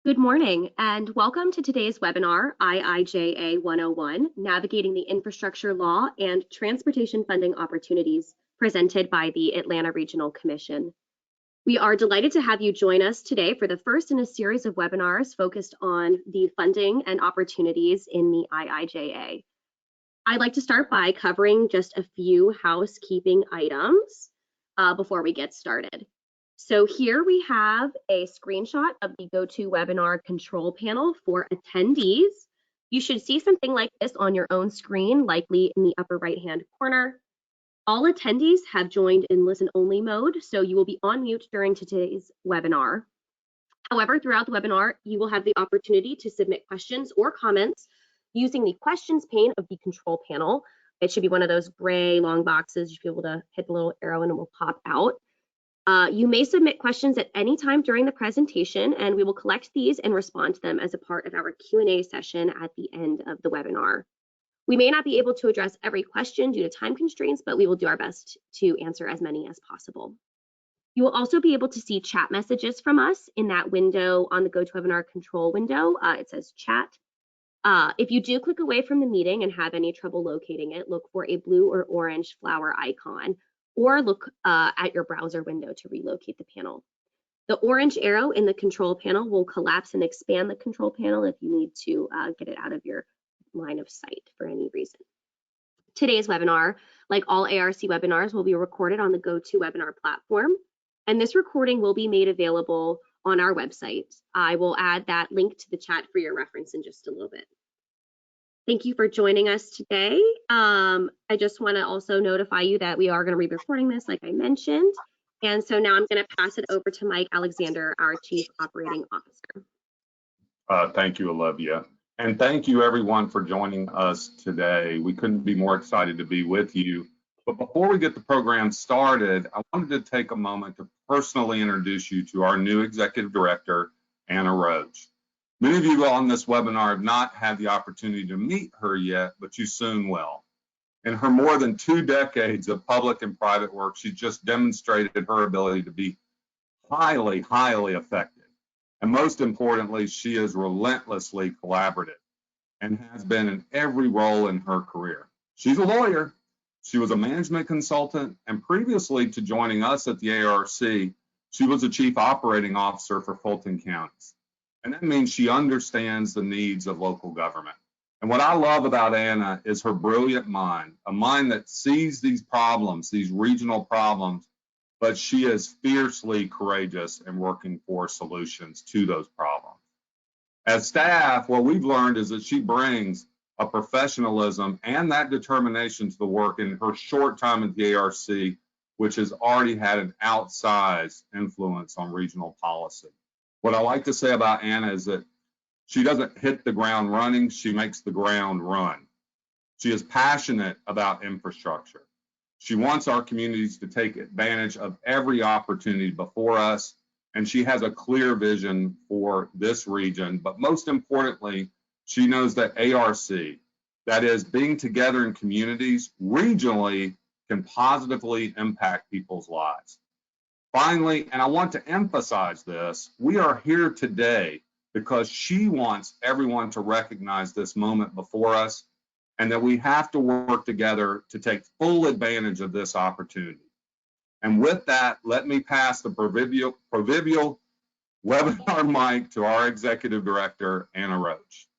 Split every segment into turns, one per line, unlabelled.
Good morning and welcome to today's webinar, IIJA 101, Navigating the Infrastructure Law and Transportation Funding Opportunities, presented by the Atlanta Regional Commission. We are delighted to have you join us today for the first in a series of webinars focused on the funding and opportunities in the IIJA. I'd like to start by covering just a few housekeeping items before we get started. So here we have a screenshot of the GoToWebinar control panel for attendees. You should see something like this on your own screen, likely in the upper right-hand corner. All attendees have joined in listen-only mode, so you will be on mute during today's webinar. However, throughout the webinar, you will have the opportunity to submit questions or comments using the questions pane of the control panel. It should be one of those gray long boxes. You should be able to hit the little arrow and it will pop out. You may submit questions at any time during the presentation, and we will collect these and respond to them as a part of our Q&A session at the end of the webinar. We may not be able to address every question due to time constraints, but we will do our best to answer as many as possible. You will also be able to see chat messages from us in that window on the GoToWebinar control window. It says chat. If you do click away from the meeting and have any trouble locating it, look for a blue or orange flower icon, or look at your browser window to relocate the panel. The orange arrow in the control panel will collapse and expand the control panel if you need to get it out of your line of sight for any reason. Today's webinar, like all ARC webinars, will be recorded on the GoToWebinar platform, and this recording will be made available on our website. I will add that link to the chat for your reference in just a little bit. Thank you for joining us today. I just want to also notify you that we are going to be recording this, like I mentioned. And so now I'm going to pass it over to Mike Alexander, our Chief Operating Officer.
Thank you, Olivia. And thank you, everyone, for joining us today. We couldn't be more excited to be with you. But before we get the program started, I wanted to take a moment to personally introduce you to our new Executive Director, Anna Roach. Many of you on this webinar have not had the opportunity to meet her yet, but you soon will. In her more than 2 decades of public and private work, she's just demonstrated her ability to be highly, highly effective. And most importantly, she is relentlessly collaborative and has been in every role in her career. She's a lawyer. She was a management consultant, and previously to joining us at the ARC, she was a chief operating officer for Fulton Counties. And that means she understands the needs of local government. And what I love about Anna is her brilliant mind, a mind that sees these problems, these regional problems, but she is fiercely courageous in working for solutions to those problems. As staff, what we've learned is that she brings a professionalism and that determination to the work in her short time at the ARC, which has already had an outsized influence on regional policy. What I like to say about Anna is that she doesn't hit the ground running, she makes the ground run. She is passionate about infrastructure. She wants our communities to take advantage of every opportunity before us, and she has a clear vision for this region. But most importantly, she knows that ARC, that is being together in communities regionally, can positively impact people's lives. Finally, and I want to emphasize this, we are here today because she wants everyone to recognize this moment before us and that we have to work together to take full advantage of this opportunity. And with that, let me pass the proverbial webinar mic to our Executive Director, Anna Roach.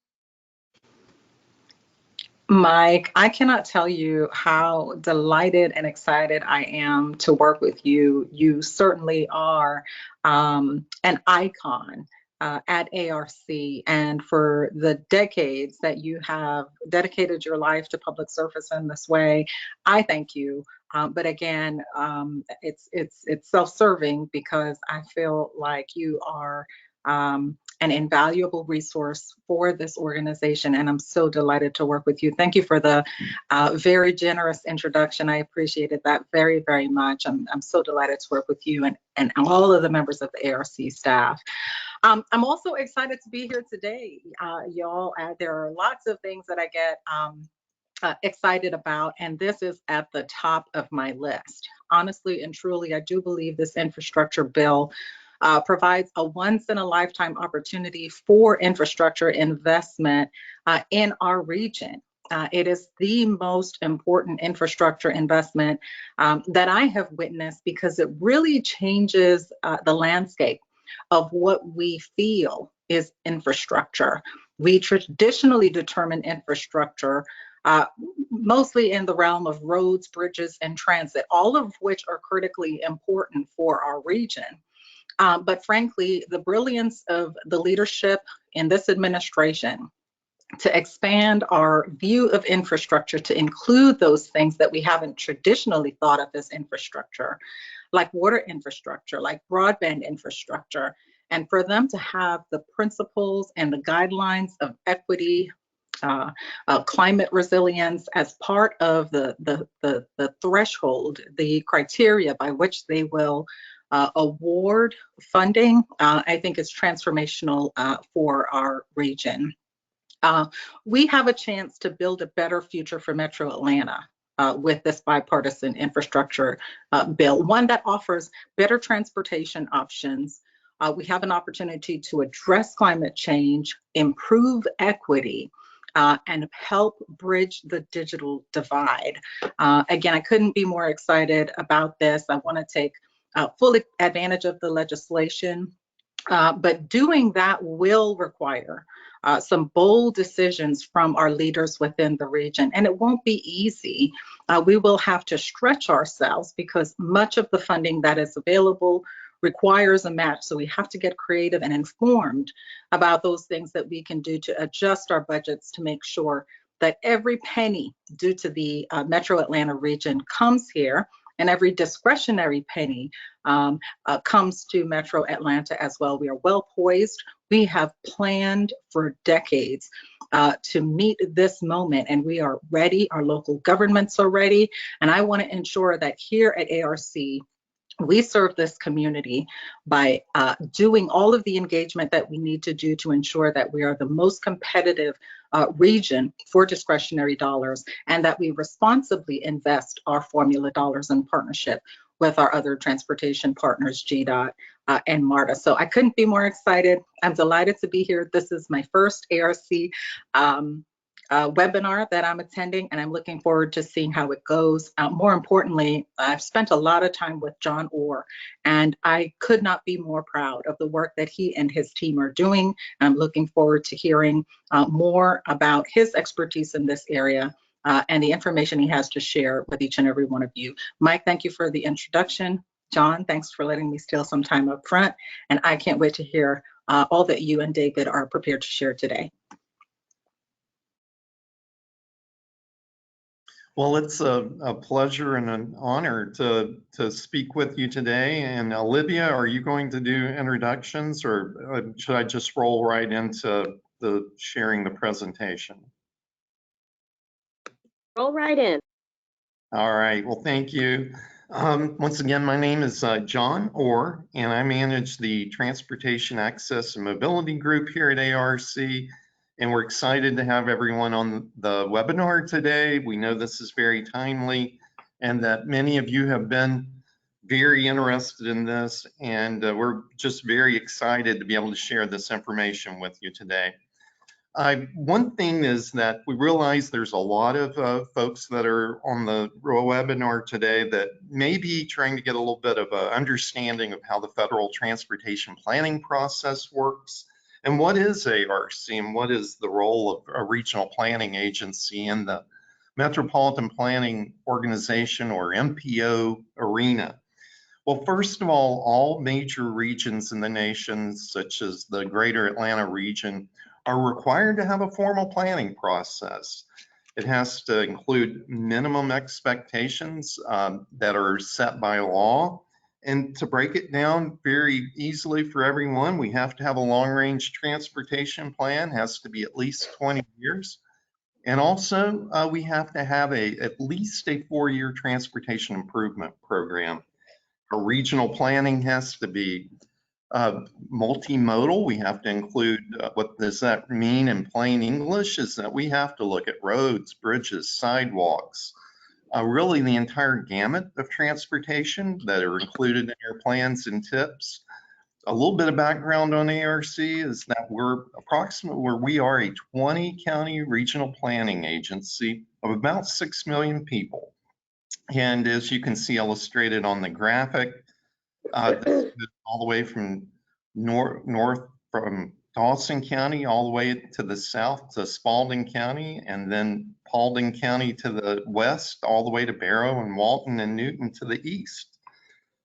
Mike, I cannot tell you how delighted and excited I am to work with you. You certainly are an icon at ARC, and for the decades that you have dedicated your life to public service in this way, I thank you. But again, it's self-serving because I feel like you are an invaluable resource for this organization, and I'm so delighted to work with you. Thank you for the very generous introduction. I appreciated that very, very much. I'm so delighted to work with you and all of the members of the ARC staff. I'm also excited to be here today, y'all. There are lots of things that I get excited about, and this is at the top of my list. Honestly and truly, I do believe this infrastructure bill provides a once-in-a-lifetime opportunity for infrastructure investment in our region. It is the most important infrastructure investment that I have witnessed because it really changes the landscape of what we feel is infrastructure. We traditionally determine infrastructure mostly in the realm of roads, bridges, and transit, all of which are critically important for our region. But frankly, the brilliance of the leadership in this administration to expand our view of infrastructure to include those things that we haven't traditionally thought of as infrastructure, like water infrastructure, like broadband infrastructure, and for them to have the principles and the guidelines of equity, climate resilience as part of the threshold, the criteria by which they will award funding, I think is transformational for our region. We have a chance to build a better future for Metro Atlanta with this bipartisan infrastructure bill, one that offers better transportation options. We have an opportunity to address climate change, improve equity, and help bridge the digital divide. Again, I couldn't be more excited about this. I want to take full advantage of the legislation, but doing that will require some bold decisions from our leaders within the region. And it won't be easy. We will have to stretch ourselves because much of the funding that is available requires a match. So we have to get creative and informed about those things that we can do to adjust our budgets to make sure that every penny due to the Metro Atlanta region comes here, and every discretionary penny comes to Metro Atlanta as well. We are well poised. We have planned for decades to meet this moment, and we are ready. Our local governments are ready. And I want to ensure that here at ARC, we serve this community by doing all of the engagement that we need to do to ensure that we are the most competitive region for discretionary dollars, and that we responsibly invest our formula dollars in partnership with our other transportation partners, GDOT and MARTA. So I couldn't be more excited. I'm delighted to be here. This is my first ARC webinar that I'm attending, and I'm looking forward to seeing how it goes. More importantly, I've spent a lot of time with John Orr, and I could not be more proud of the work that he and his team are doing. I'm looking forward to hearing more about his expertise in this area and the information he has to share with each and every one of you. Mike, thank you for the introduction. John, thanks for letting me steal some time up front, and I can't wait to hear all that you and David are prepared to share today.
Well, it's a pleasure and an honor to speak with you today. And Olivia, are you going to do introductions, or should I just roll right into the sharing the presentation?
Roll right in.
All right, well, thank you. Once again, my name is John Orr, and I manage the Transportation Access and Mobility Group here at ARC. And we're excited to have everyone on the webinar today. We know this is very timely and that many of you have been very interested in this, and we're just very excited to be able to share this information with you today. One thing is that we realize there's a lot of folks that are on the webinar today that may be trying to get a little bit of an understanding of how the federal transportation planning process works. And what is ARC, and what is the role of a regional planning agency in the Metropolitan Planning Organization, or MPO, arena? Well, first of all major regions in the nation, such as the Greater Atlanta region, are required to have a formal planning process. It has to include minimum expectations that are set by law. And to break it down very easily for everyone, we have to have a long-range transportation plan, has to be at least 20 years. And also, we have to have at least a 4-year transportation improvement program. Our regional planning has to be multimodal. We have to include, what does that mean in plain English, is that we have to look at roads, bridges, sidewalks, really the entire gamut of transportation that are included in your plans and tips. A little bit of background on ARC is that we are a 20 county regional planning agency of about 6 million people. And as you can see illustrated on the graphic, this is all the way from north from Dawson County all the way to the south to Spalding County, and then Paulding County to the west, all the way to Barrow and Walton and Newton to the east.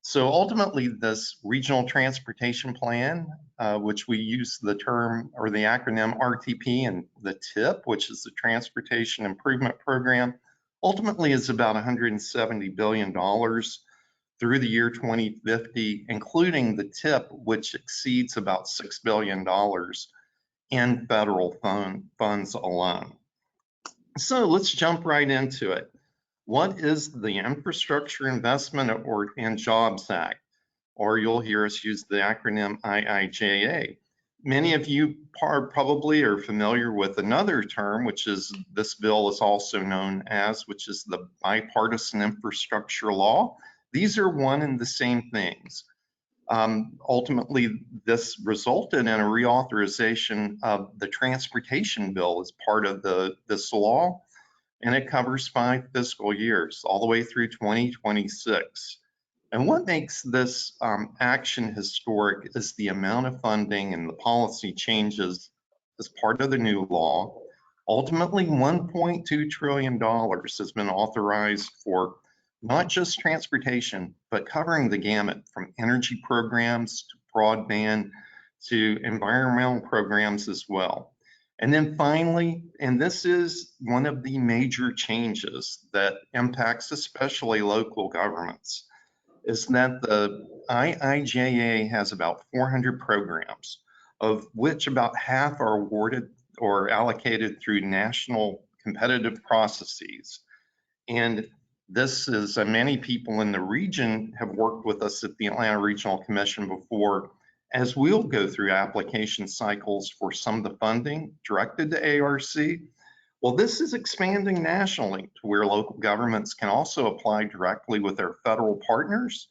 So ultimately, this regional transportation plan, which we use the term or the acronym RTP, and the TIP, which is the Transportation Improvement Program, ultimately is about $170 billion through the year 2050, including the TIP, which exceeds about $6 billion in federal funds alone. So let's jump right into it. What is the Infrastructure Investment and Jobs Act? Or you'll hear us use the acronym IIJA. Many of you probably are familiar with another term, which is this bill is also known as, which is the Bipartisan Infrastructure Law. These are one and the same things. Ultimately, this resulted in a reauthorization of the transportation bill as part of this law, and it covers 5 fiscal years, all the way through 2026. And what makes this action historic is the amount of funding and the policy changes as part of the new law. Ultimately, $1.2 trillion has been authorized for not just transportation, but covering the gamut from energy programs to broadband to environmental programs as well. And then finally, and this is one of the major changes that impacts especially local governments, is that the IIJA has about 400 programs, of which about half are awarded or allocated through national competitive processes. And this is, many people in the region have worked with us at the Atlanta Regional Commission before, as we'll go through application cycles for some of the funding directed to ARC. Well, this is expanding nationally to where local governments can also apply directly with their federal partners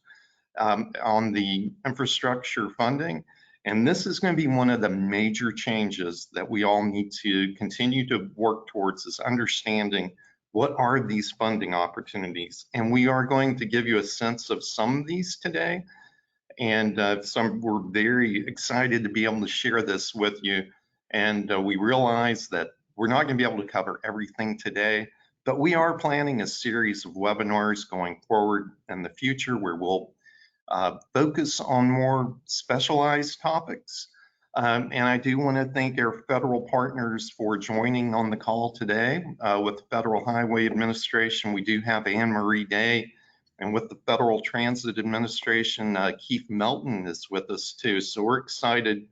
on the infrastructure funding. And this is going to be one of the major changes that we all need to continue to work towards, is understanding what are these funding opportunities. And we are going to give you a sense of some of these today. And we're very excited to be able to share this with you. And we realize that we're not going to be able to cover everything today, but we are planning a series of webinars going forward in the future where we'll focus on more specialized topics. And I do want to thank our federal partners for joining on the call today. With the Federal Highway Administration, we do have Anne Marie Day. And with the Federal Transit Administration, Keith Melton is with us too. So we're excited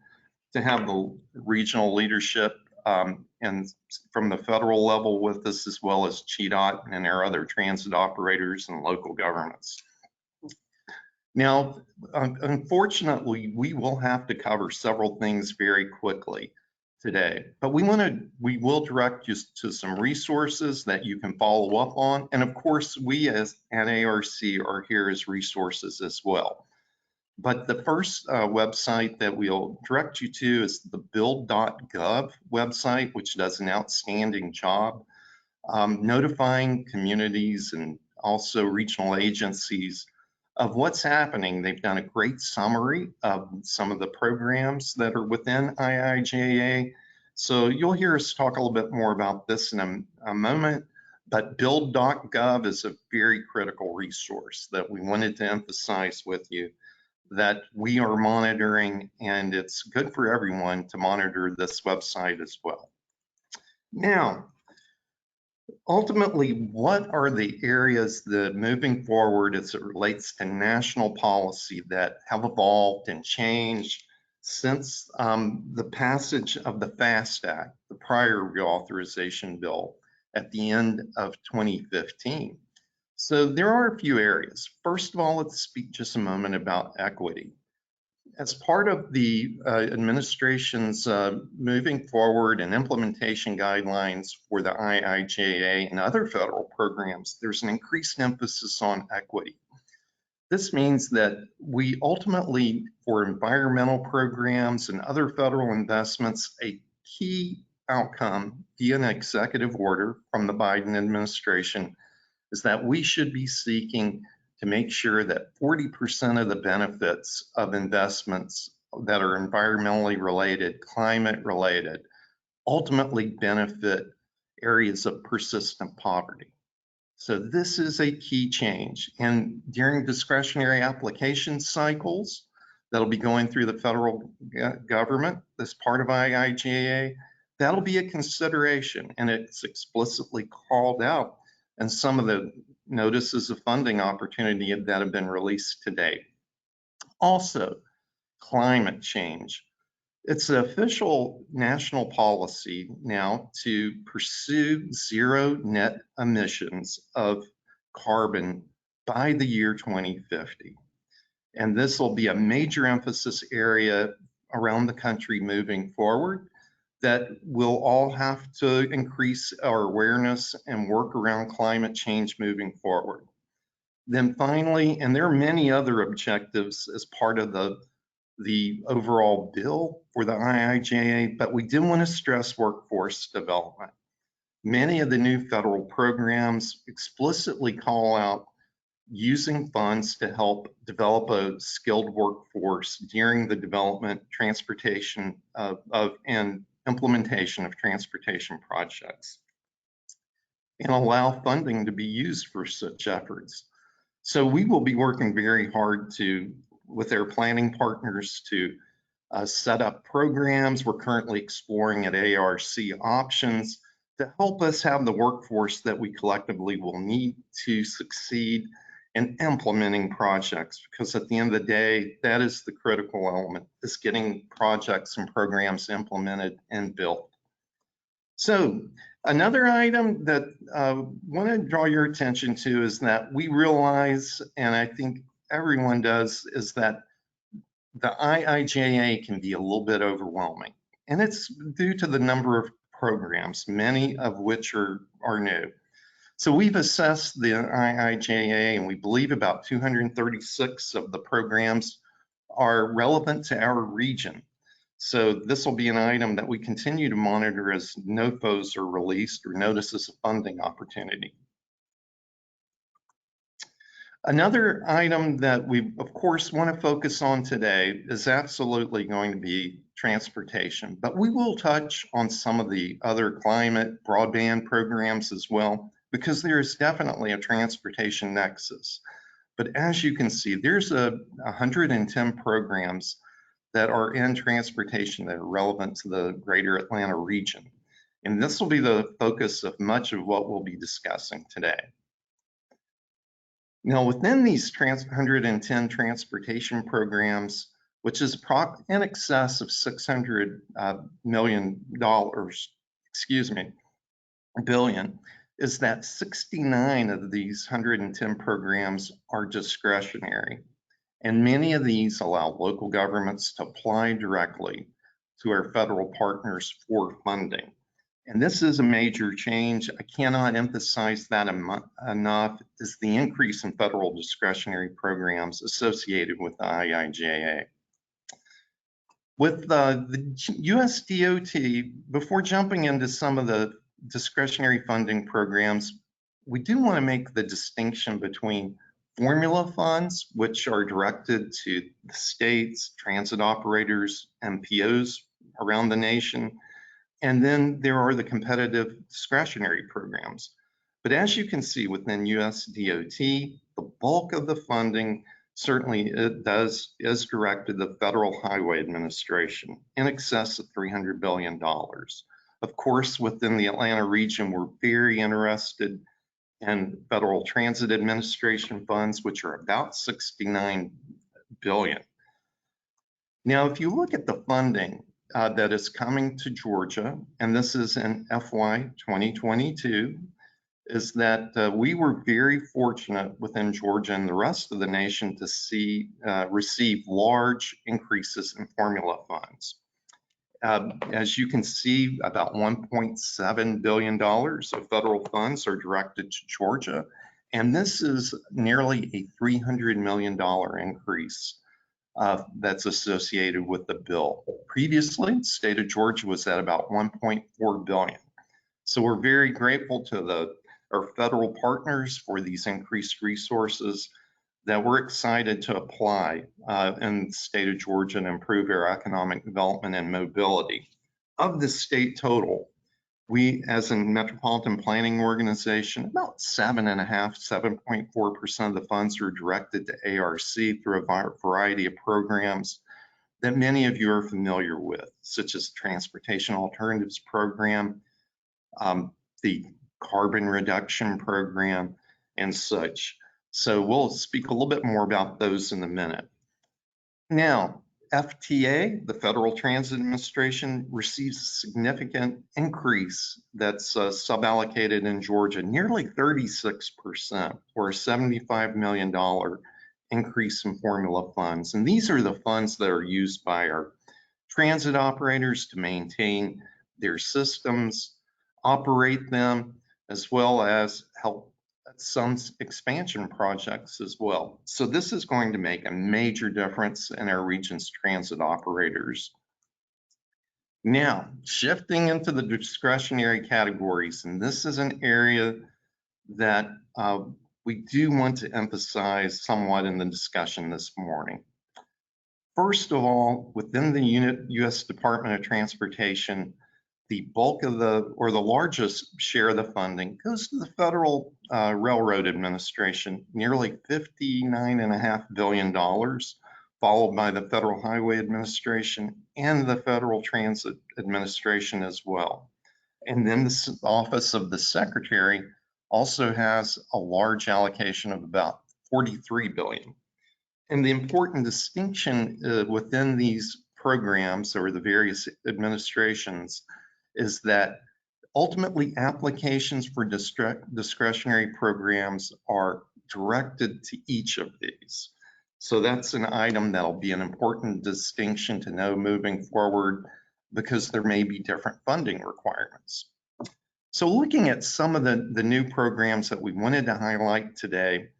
to have the regional leadership and from the federal level with us, as well as CDOT and our other transit operators and local governments. Now, unfortunately, we will have to cover several things very quickly today, but we will direct you to some resources that you can follow up on. And of course, we as at ARC are here as resources as well. But the first website that we'll direct you to is the build.gov website, which does an outstanding job notifying communities and also regional agencies of what's happening. They've done a great summary of some of the programs that are within IIJA. So you'll hear us talk a little bit more about this in a moment, but build.gov is a very critical resource that we wanted to emphasize with you, that we are monitoring, and it's good for everyone to monitor this website as well. Now, ultimately, what are the areas that moving forward as it relates to national policy that have evolved and changed since the passage of the FAST Act, the prior reauthorization bill at the end of 2015? So there are a few areas. First of all, let's speak just a moment about equity. As part of the administration's moving forward and implementation guidelines for the IIJA and other federal programs, there's an increased emphasis on equity. This means that we ultimately, for environmental programs and other federal investments, a key outcome via an executive order from the Biden administration is that we should be seeking to make sure that 40% of the benefits of investments that are environmentally related, climate related, ultimately benefit areas of persistent poverty. So this is a key change. And during discretionary application cycles that'll be going through the federal government as part of IIJA, that'll be a consideration, and it's explicitly called out in some of the notices of funding opportunity that have been released to date. Also, climate change. It's an official national policy now to pursue zero net emissions of carbon by the year 2050. And this will be a major emphasis area around the country moving forward that we'll all have to increase our awareness and work around climate change moving forward. Then finally, and there are many other objectives as part of the overall bill for the IIJA, but we do want to stress workforce development. Many of the new federal programs explicitly call out using funds to help develop a skilled workforce during the development, transportation and implementation of transportation projects, and allow funding to be used for such efforts. So we will be working very hard with our planning partners to set up programs. We're currently exploring at ARC options to help us have the workforce that we collectively will need to succeed in implementing projects, because at the end of the day, that is the critical element, is getting projects and programs implemented and built. So another item that I want to draw your attention to is that we realize, and I think everyone does, is that the IIJA can be a little bit overwhelming. And it's due to the number of programs, many of which are new. So we've assessed the IIJA, and we believe about 236 of the programs are relevant to our region. So this will be an item that we continue to monitor as NOFOs are released or notices of funding opportunity. Another item that we, of course, want to focus on today is absolutely going to be transportation, but we will touch on some of the other climate broadband programs as well, because there is definitely a transportation nexus. But as you can see, there's 110 programs that are in transportation that are relevant to the greater Atlanta region. And this will be the focus of much of what we'll be discussing today. Now, within these 110 transportation programs, which is in excess of $600 million, billion, is that 69 of these 110 programs are discretionary. And many of these allow local governments to apply directly to our federal partners for funding. And this is a major change. I cannot emphasize that enough, is the increase in federal discretionary programs associated with the IIJA. With the US DOT, before jumping into some of the discretionary funding programs, we do want to make the distinction between formula funds, which are directed to the states, transit operators, MPOs around the nation, and then there are the competitive discretionary programs. But as you can see within US DOT, the bulk of the funding certainly is directed to the Federal Highway Administration in excess of $300 billion. Of course, within the Atlanta region, we're very interested in Federal Transit Administration funds, which are about $69 billion. Now, if you look at the funding that is coming to Georgia, and this is in FY 2022, is that we were very fortunate within Georgia and the rest of the nation to receive large increases in formula funds. As you can see, about $1.7 billion of federal funds are directed to Georgia, And this is nearly a $300 million increase that's associated with the bill. Previously, the state of Georgia was at about $1.4 billion. So we're very grateful to our federal partners for these increased resources that we're excited to apply in the state of Georgia and improve our economic development and mobility. Of the state total, we, as a metropolitan planning organization, about 7.4% of the funds are directed to ARC through a variety of programs that many of you are familiar with, such as the Transportation Alternatives Program, the Carbon Reduction Program, and such. So we'll speak a little bit more about those in a minute. Now, FTA, the Federal Transit Administration, receives a significant increase that's suballocated in Georgia, nearly 36%, or a $75 million increase in formula funds. And these are the funds that are used by our transit operators to maintain their systems, operate them, as well as help some expansion projects as well. So this is going to make a major difference in our region's transit operators. Now, shifting into the discretionary categories, and this is an area that we do want to emphasize somewhat in the discussion this morning. First of all, within the U.S. Department of Transportation, the bulk of the largest share of the funding goes to the Federal Railroad Administration, nearly $59.5 billion, followed by the Federal Highway Administration and the Federal Transit Administration as well. And then the Office of the Secretary also has a large allocation of about $43 billion. And the important distinction within these programs or the various administrations is that ultimately applications for discretionary programs are directed to each of these. So that's an item that'll be an important distinction to know moving forward because there may be different funding requirements. So looking at some of the new programs that we wanted to highlight today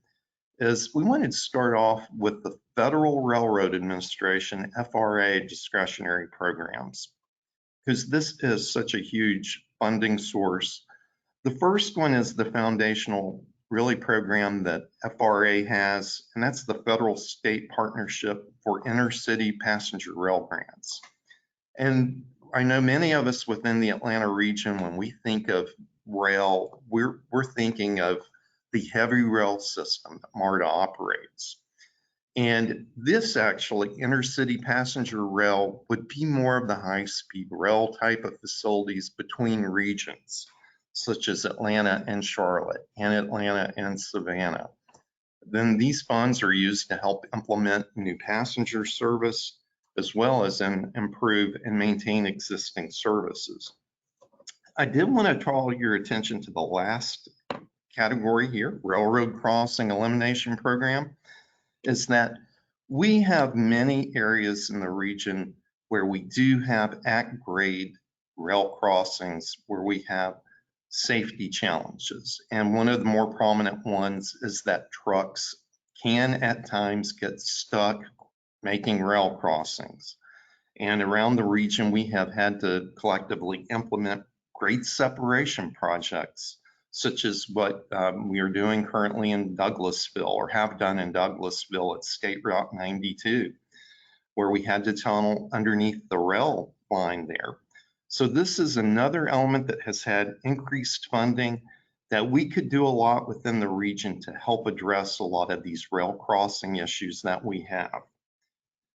is we wanted to start off with the Federal Railroad Administration, FRA discretionary programs, because this is such a huge funding source. The first one is the foundational program that FRA has, and that's the Federal State Partnership for Intercity Passenger Rail Grants. And I know many of us within the Atlanta region, when we think of rail, we're thinking of the heavy rail system that MARTA operates. And this actually, intercity passenger rail, would be more of the high-speed rail type of facilities between regions, such as Atlanta and Charlotte, and Atlanta and Savannah. Then these funds are used to help implement new passenger service, as well as improve and maintain existing services. I did want to draw your attention to the last category here, Railroad Crossing Elimination Program, is that we have many areas in the region where we do have at-grade rail crossings where we have safety challenges. And one of the more prominent ones is that trucks can at times get stuck making rail crossings. And around the region, we have had to collectively implement grade separation projects, such as what we are doing currently in Douglasville, or have done in Douglasville at State Route 92, where we had to tunnel underneath the rail line there. So this is another element that has had increased funding that we could do a lot within the region to help address a lot of these rail crossing issues that we have.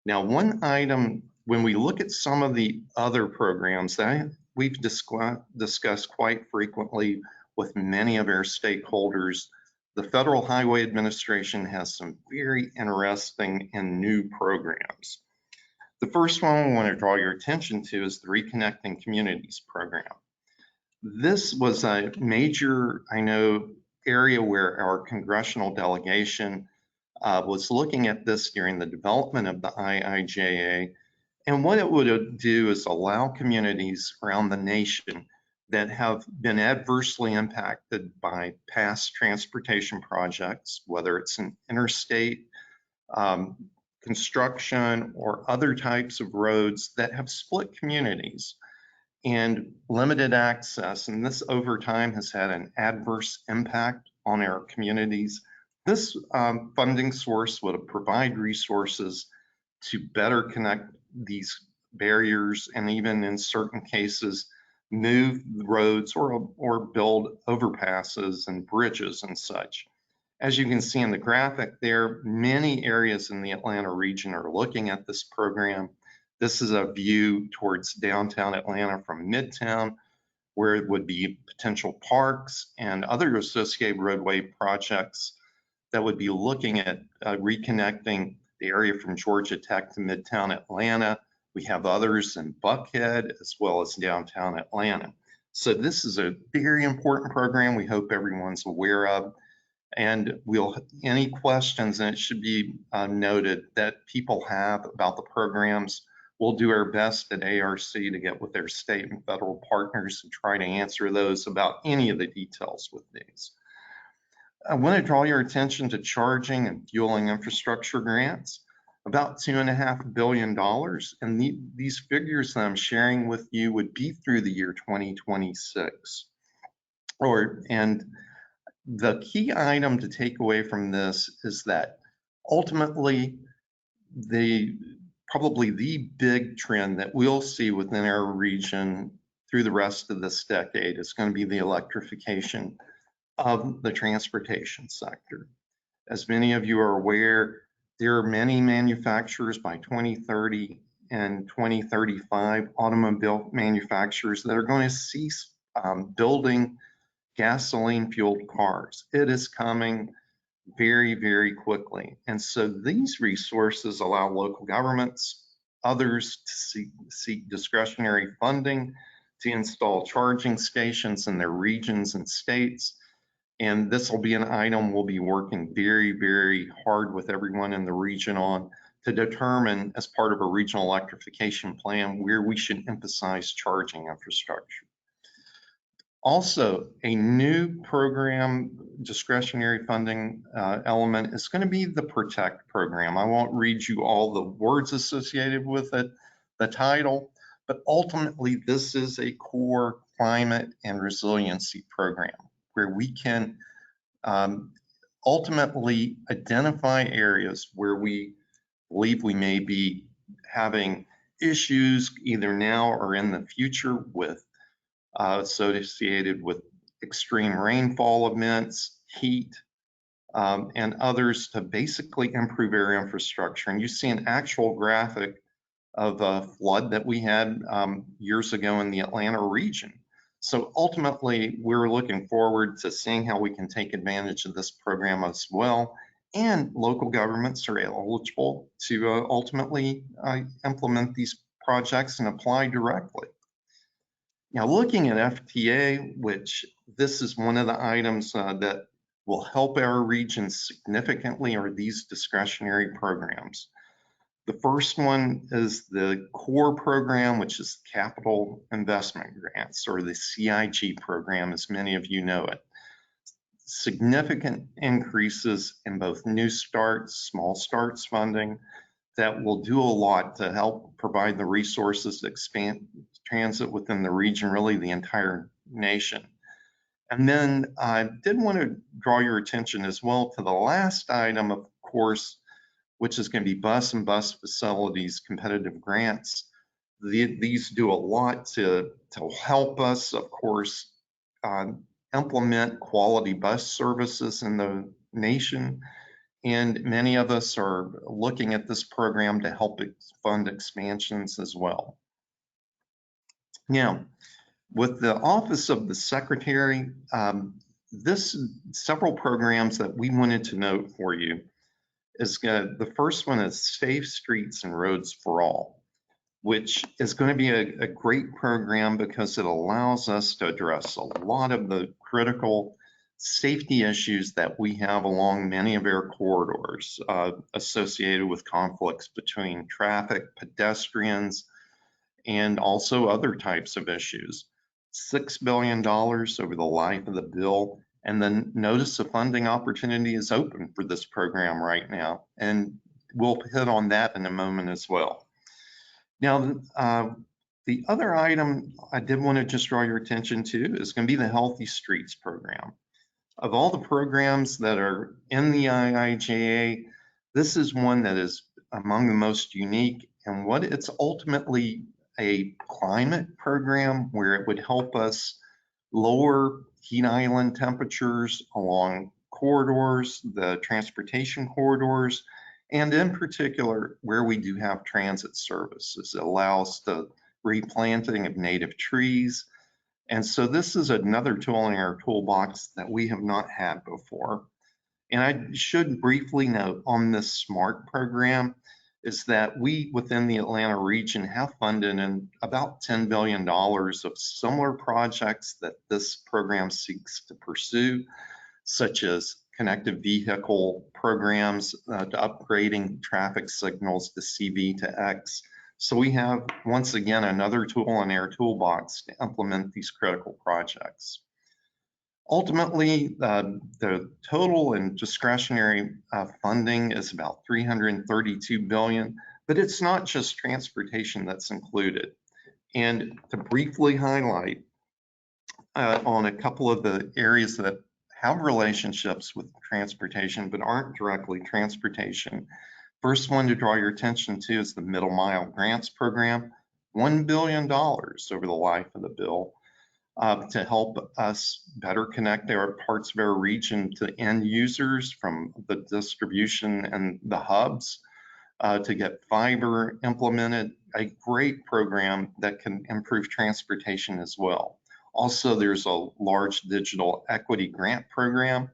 Now, one item, when we look at some of the other programs that we've discussed quite frequently with many of our stakeholders, the Federal Highway Administration has some very interesting and new programs. The first one I want to draw your attention to is the Reconnecting Communities program. This was a major, area where our congressional delegation was looking at this during the development of the IIJA. And what it would do is allow communities around the nation that have been adversely impacted by past transportation projects, whether it's an interstate construction or other types of roads that have split communities and limited access. And this over time has had an adverse impact on our communities. This funding source would provide resources to better connect these barriers and even in certain cases, move roads or build overpasses and bridges and such. As you can see in the graphic there, many areas in the Atlanta region are looking at this program. This is a view towards downtown Atlanta from Midtown, where it would be potential parks and other associated roadway projects that would be looking at reconnecting the area from Georgia Tech to Midtown Atlanta. We have others in Buckhead as well as downtown Atlanta. So this is a very important program we hope everyone's aware of. And any questions, and it should be noted that people have about the programs, we'll do our best at ARC to get with their state and federal partners and try to answer those about any of the details with these. I want to draw your attention to charging and fueling infrastructure grants, about $2.5 billion. And these figures that I'm sharing with you would be through the year 2026. And the key item to take away from this is that ultimately, probably the big trend that we'll see within our region through the rest of this decade is going to be the electrification of the transportation sector. As many of you are aware, there are many manufacturers by 2030 and 2035, automobile manufacturers that are going to cease building gasoline fueled cars. It is coming very, very quickly. And so these resources allow local governments, others to seek discretionary funding to install charging stations in their regions and states. And this will be an item we'll be working very, very hard with everyone in the region on to determine as part of a regional electrification plan where we should emphasize charging infrastructure. Also, a new program discretionary funding element is going to be the PROTECT program. I won't read you all the words associated with it, the title, but ultimately this is a core climate and resiliency program where we can ultimately identify areas where we believe we may be having issues either now or in the future with associated with extreme rainfall events, heat, and others to basically improve our infrastructure. And you see an actual graphic of a flood that we had years ago in the Atlanta region. So ultimately, we're looking forward to seeing how we can take advantage of this program as well. And local governments are eligible to ultimately implement these projects and apply directly. Now, looking at FTA, which this is one of the items that will help our region significantly, are these discretionary programs. The first one is the core program, which is capital investment grants, or the CIG program, as many of you know it. Significant increases in both new starts, small starts funding that will do a lot to help provide the resources to expand transit within the region, really the entire nation. And then I did want to draw your attention as well to the last item, of course, which is going to be bus and bus facilities competitive grants. These do a lot to help us, of course, implement quality bus services in the nation. And many of us are looking at this program to help fund expansions as well. Now, with the Office of the Secretary, several programs that we wanted to note for you is the first one is Safe Streets and Roads for All, which is going to be a great program because it allows us to address a lot of the critical safety issues that we have along many of our corridors associated with conflicts between traffic, pedestrians, and also other types of issues. $6 billion over the life of the bill. And the notice of funding opportunity is open for this program right now. And we'll hit on that in a moment as well. Now, the other item I did want to just draw your attention to is going to be the Healthy Streets program. Of all the programs that are in the IIJA, this is one that is among the most unique, and what it's ultimately a climate program where it would help us lower heat island temperatures along corridors, the transportation corridors, and in particular, where we do have transit services. It allows the replanting of native trees. And so this is another tool in our toolbox that we have not had before. And I should briefly note on this SMART program is that we within the Atlanta region have funded in about $10 billion of similar projects that this program seeks to pursue, such as connected vehicle programs to upgrading traffic signals to CV to X. So we have, once again, another tool in our toolbox to implement these critical projects. Ultimately, the total and discretionary funding is about $332 billion, but it's not just transportation that's included. And to briefly highlight on a couple of the areas that have relationships with transportation but aren't directly transportation, first one to draw your attention to is the Middle Mile Grants Program, $1 billion over the life of the bill. To help us better connect our parts of our region to end users from the distribution and the hubs, to get fiber implemented, a great program that can improve transportation as well. Also, there's a large digital equity grant program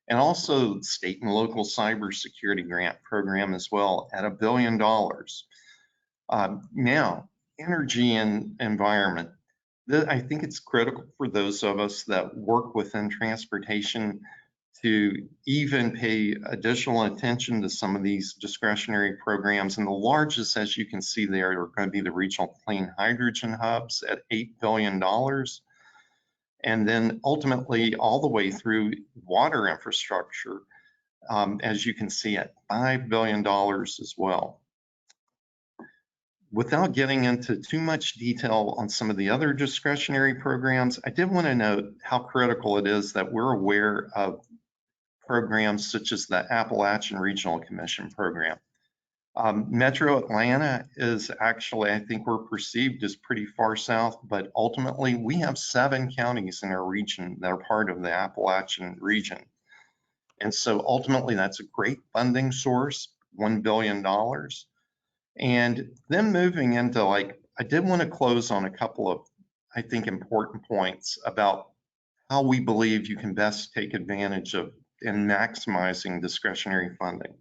and also state and local cybersecurity grant program as well at $1 billion. Now, energy and environment. I think it's critical for those of us that work within transportation to even pay additional attention to some of these discretionary programs. And the largest, as you can see there, are going to be the regional clean hydrogen hubs at $8 billion. And then ultimately all the way through water infrastructure, as you can see, at $5 billion as well. Without getting into too much detail on some of the other discretionary programs, I did want to note how critical it is that we're aware of programs such as the Appalachian Regional Commission program. Metro Atlanta is actually, I think we're perceived as pretty far south, but ultimately we have 7 counties in our region that are part of the Appalachian region. And so ultimately that's a great funding source, $1 billion. And then moving into I did want to close on a couple of, I think, important points about how we believe you can best take advantage of in maximizing discretionary funding.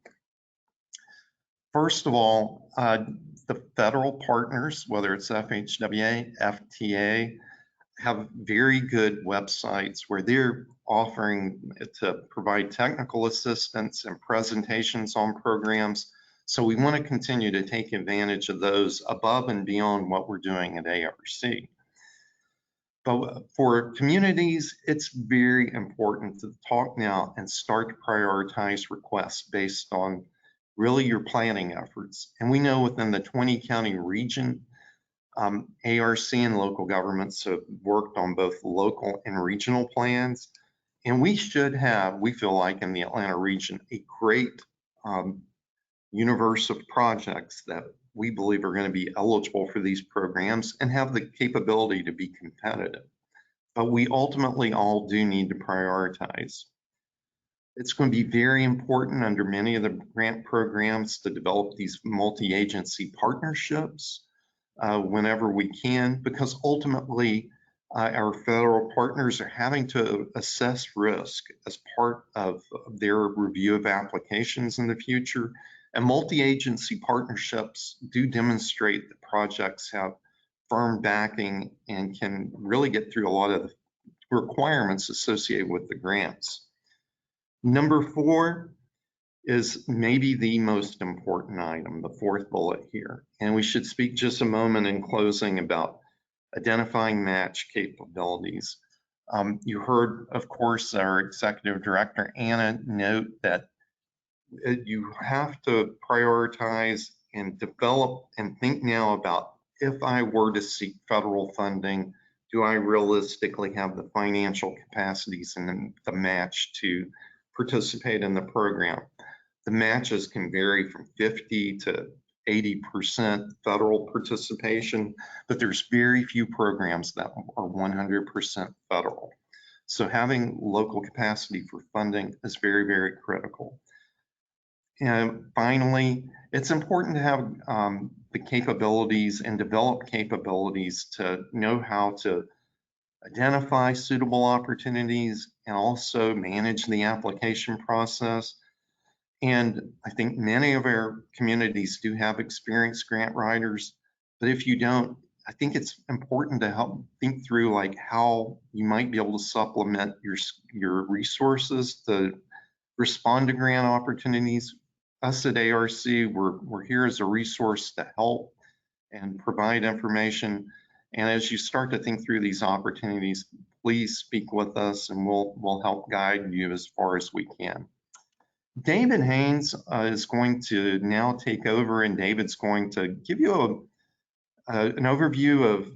First of all, the federal partners, whether it's FHWA, FTA, have very good websites where they're offering to provide technical assistance and presentations on programs. So we want to continue to take advantage of those above and beyond what we're doing at ARC. But for communities, it's very important to talk now and start to prioritize requests based on really your planning efforts. And we know within the 20 county region, ARC and local governments have worked on both local and regional plans. And we should have, we feel like in the Atlanta region, a great universe of projects that we believe are going to be eligible for these programs and have the capability to be competitive. But we ultimately all do need to prioritize. It's going to be very important under many of the grant programs to develop these multi-agency partnerships whenever we can, because ultimately our federal partners are having to assess risk as part of their review of applications in the future. And multi-agency partnerships do demonstrate that projects have firm backing and can really get through a lot of the requirements associated with the grants. Number 4 is maybe the most important item, the 4th bullet here. And we should speak just a moment in closing about identifying match capabilities. You heard, of course, our Executive Director, Anna, note that you have to prioritize and develop and think now about, if I were to seek federal funding, do I realistically have the financial capacities and the match to participate in the program? The matches can vary from 50 to 80% federal participation, but there's very few programs that are 100% federal. So having local capacity for funding is very, very critical. And finally, it's important to have the capabilities and develop capabilities to know how to identify suitable opportunities and also manage the application process. And I think many of our communities do have experienced grant writers, but if you don't, I think it's important to help think through like how you might be able to supplement your resources to respond to grant opportunities. Us at ARC, we're here as a resource to help and provide information. And as you start to think through these opportunities, please speak with us and we'll help guide you as far as we can. David Haynes is going to now take over, and David's going to give you an overview of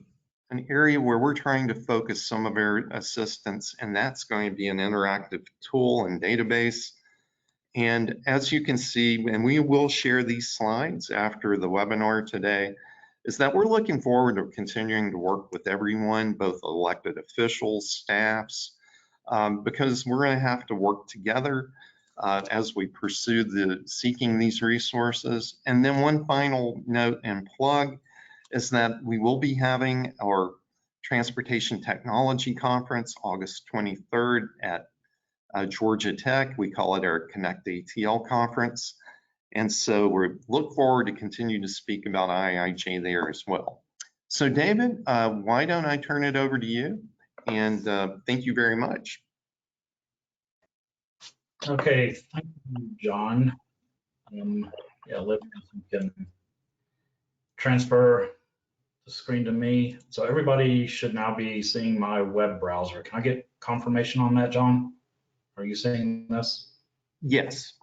an area where we're trying to focus some of our assistance, and that's going to be an interactive tool and database. And as you can see, and we will share these slides after the webinar today, is that we're looking forward to continuing to work with everyone, both elected officials, staffs, because we're going to have to work together as we pursue seeking these resources. And then one final note and plug is that we will be having our Transportation Technology Conference August 23rd at Georgia Tech. We call it our Connect ATL conference. And so we look forward to continue to speak about IIJA there as well. So David, why don't I turn it over to you? And thank you very much.
Okay, thank you, John. Yeah, Olivia, you can transfer the screen to me. So everybody should now be seeing my web browser. Can I get confirmation on that, John? Are you seeing this?
Yes.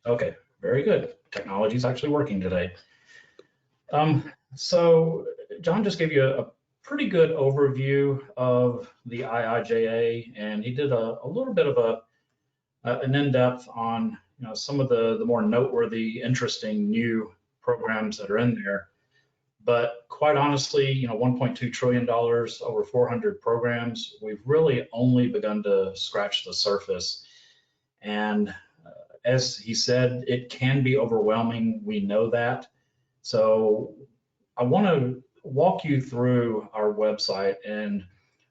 Okay, very good. Technology is actually working today. So John just gave you a pretty good overview of the IIJA, and he did a little bit of an in-depth on some of the more noteworthy, interesting new programs that are in there. But quite honestly, $1.2 trillion, over 400 programs, we've really only begun to scratch the surface. And as he said, it can be overwhelming. We know that. So I want to walk you through our website, and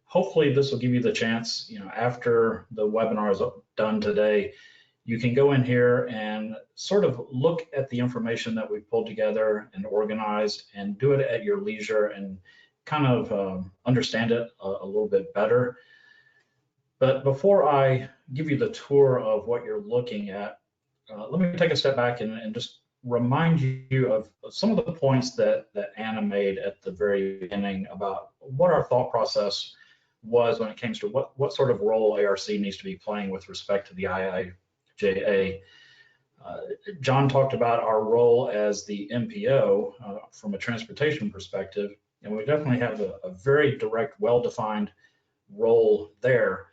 hopefully this will give you the chance, after the webinar is done today, you can go in here and sort of look at the information that we've pulled together and organized and do it at your leisure and kind of understand it a little bit better. But before I give you the tour of what you're looking at, let me take a step back and just remind you of some of the points that Anna made at the very beginning about what our thought process was when it comes to what sort of role ARC needs to be playing with respect to the IIJA. John talked about our role as the MPO from a transportation perspective, and we definitely have a very direct, well-defined role there.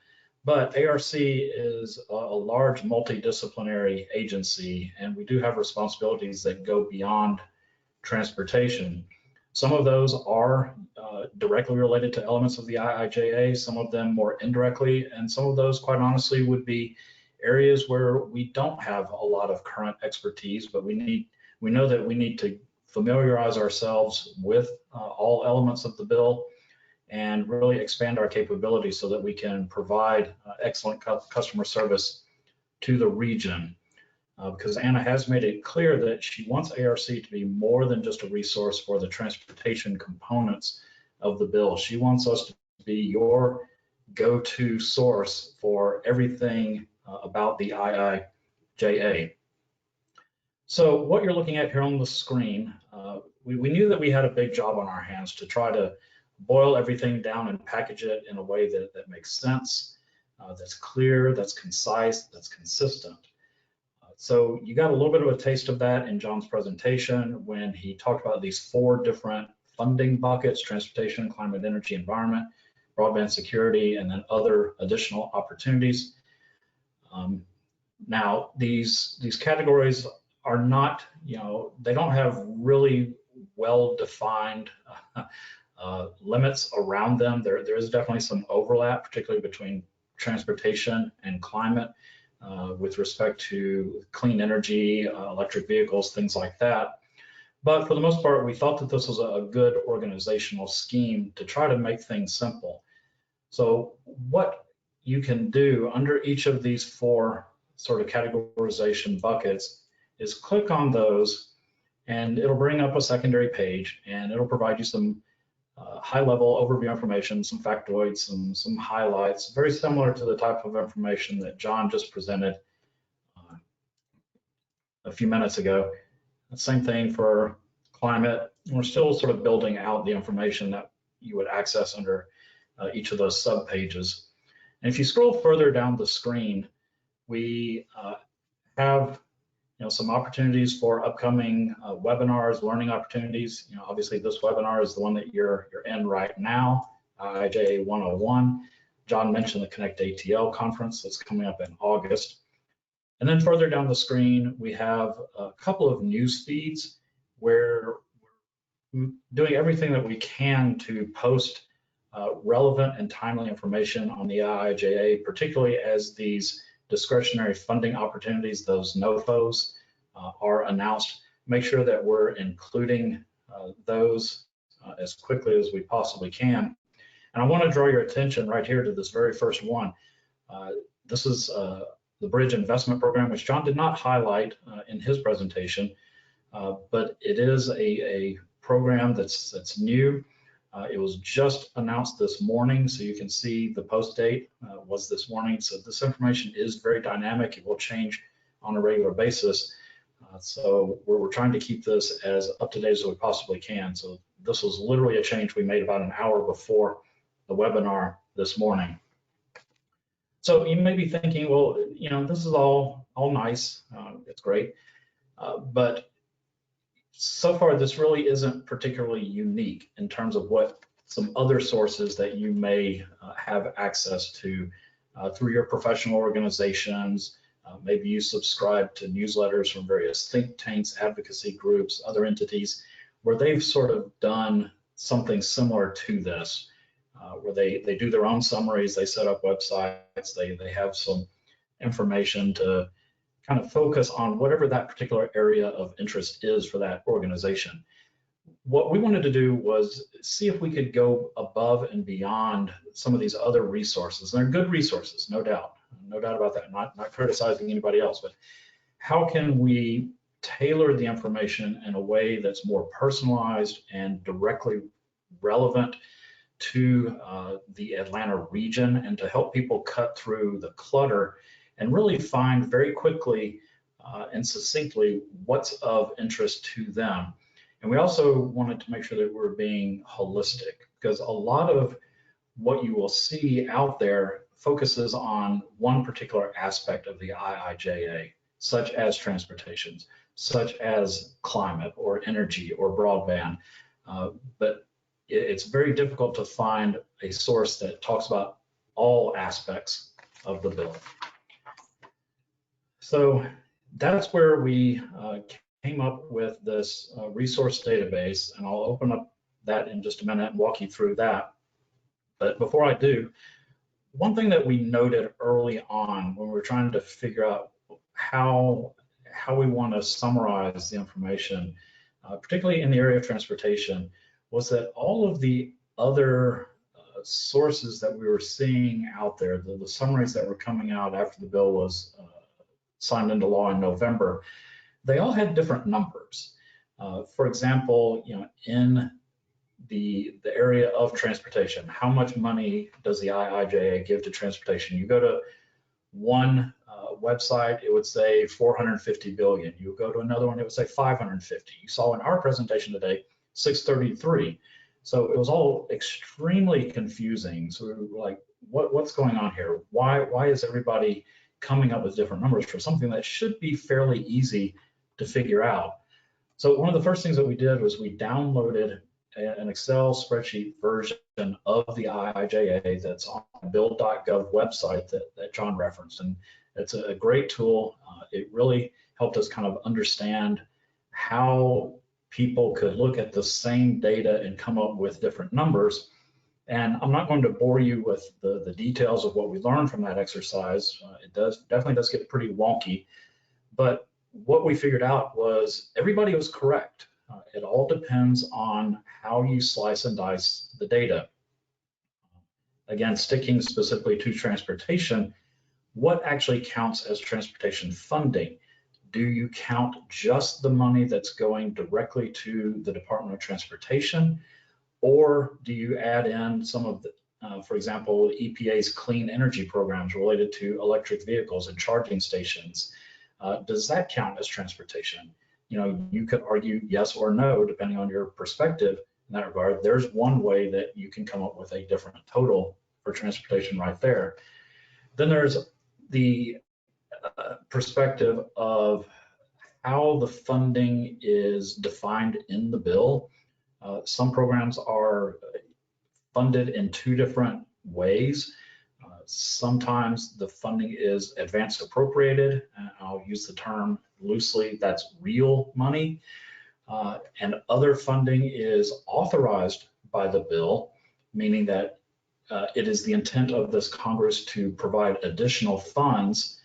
But ARC is a large multidisciplinary agency, and we do have responsibilities that go beyond transportation. Some of those are directly related to elements of the IIJA, some of them more indirectly, and some of those, quite honestly, would be areas where we don't have a lot of current expertise, but we know that we need to familiarize ourselves with all elements of the bill and really expand our capabilities so that we can provide excellent customer service to the region. Because Anna has made it clear that she wants ARC to be more than just a resource for the transportation components of the bill. She wants us to be your go-to source for everything about the IIJA. So what you're looking at here on the screen, we knew that we had a big job on our hands to try to boil everything down and package it in a way that makes sense, that's clear, that's concise, that's consistent. So you got a little bit of a taste of that in John's presentation when he talked about these 4 different funding buckets: transportation, climate, energy, environment, broadband security, and then other additional opportunities. Now, these categories are not, they don't have really well-defined limits around them. There is definitely some overlap, particularly between transportation and climate with respect to clean energy, electric vehicles, things like that. But for the most part, we thought that this was a good organizational scheme to try to make things simple. So what you can do under each of these 4 sort of categorization buckets is click on those, and it'll bring up a secondary page, and it'll provide you some high-level overview information, some factoids, some highlights, very similar to the type of information that John just presented a few minutes ago. Same thing for climate. We're still sort of building out the information that you would access under each of those sub pages. And if you scroll further down the screen, we have some opportunities for upcoming webinars, learning opportunities. Obviously this webinar is the one that you're in right now, IIJA 101. John mentioned the Connect ATL conference that's coming up in August. And then further down the screen, we have a couple of news feeds where we're doing everything that we can to post relevant and timely information on the IIJA, particularly as these discretionary funding opportunities, those NOFOs, are announced. Make sure that we're including those as quickly as we possibly can. And I want to draw your attention right here to this very first one. This is the Bridge Investment Program, which John did not highlight in his presentation, but it is a program that's new. It was just announced this morning, so you can see the post date was this morning. So this information is very dynamic. It will change on a regular basis. So we're trying to keep this as up to date as we possibly can. So this was literally a change we made about an hour before the webinar this morning. So you may be thinking, well, this is all nice. It's great. But so far, this really isn't particularly unique in terms of what some other sources that you may have access to through your professional organizations. Maybe you subscribe to newsletters from various think tanks, advocacy groups, other entities, where they've sort of done something similar to this, where they do their own summaries, they set up websites, they have some information to kind of focus on whatever that particular area of interest is for that organization. What we wanted to do was see if we could go above and beyond some of these other resources. And they're good resources, no doubt about that. Not criticizing anybody else, but how can we tailor the information in a way that's more personalized and directly relevant to the Atlanta region, and to help people cut through the clutter and really find very quickly and succinctly what's of interest to them. And we also wanted to make sure that we're being holistic, because a lot of what you will see out there focuses on one particular aspect of the IIJA, such as transportation, such as climate or energy or broadband. But it's very difficult to find a source that talks about all aspects of the bill. So that's where we came up with this resource database, and I'll open up that in just a minute and walk you through that. But before I do, one thing that we noted early on when we were trying to figure out how we want to summarize the information, particularly in the area of transportation, was that all of the other sources that we were seeing out there, the summaries that were coming out after the bill was signed into law in November, they all had different numbers. For example, in the area of transportation, how much money does the IIJA give to transportation? You go to one website, it would say 450 billion. You go to another one, it would say 550. You saw in our presentation today, 633. So it was all extremely confusing. So we were like, what's going on here? Why is everybody coming up with different numbers for something that should be fairly easy to figure out? So one of the first things that we did was we downloaded an Excel spreadsheet version of the IIJA that's on the build.gov website that John referenced. And it's a great tool. It really helped us kind of understand how people could look at the same data and come up with different numbers. And I'm not going to bore you with the details of what we learned from that exercise. It definitely does get pretty wonky, but what we figured out was everybody was correct. It all depends on how you slice and dice the data. Again, sticking specifically to transportation, what actually counts as transportation funding? Do you count just the money that's going directly to the Department of Transportation? Or do you add in some of the, for example, EPA's clean energy programs related to electric vehicles and charging stations? Does that count as transportation? You know, you could argue yes or no, depending on your perspective in that regard. There's one way that you can come up with a different total for transportation right there. Then there's the perspective of how the funding is defined in the bill. Some programs are funded in two different ways. Sometimes the funding is advanced appropriated, and I'll use the term loosely, that's real money. And other funding is authorized by the bill, meaning that it is the intent of this Congress to provide additional funds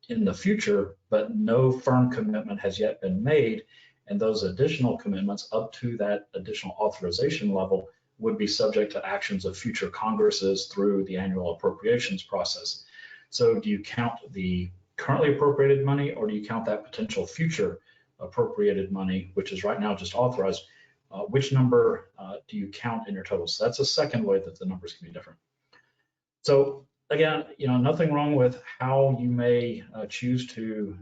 in the future, but no firm commitment has yet been made. And those additional commitments up to that additional authorization level would be subject to actions of future Congresses through the annual appropriations process. So do you count the currently appropriated money, or do you count that potential future appropriated money, which is right now just authorized? Which number do you count in your total? So that's a second way that the numbers can be different. So again, you know, nothing wrong with how you may choose to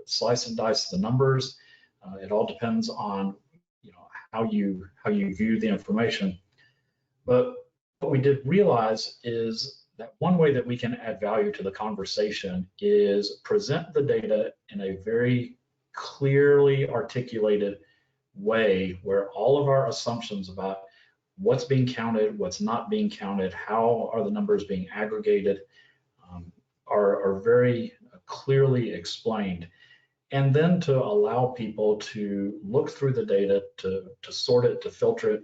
slice and dice the numbers. It all depends on, you know, how you view the information. But what we did realize is that one way that we can add value to the conversation is present the data in a very clearly articulated way where all of our assumptions about what's being counted, what's not being counted, how are the numbers being aggregated, are very clearly explained. And then to allow people to look through the data, to sort it, to filter it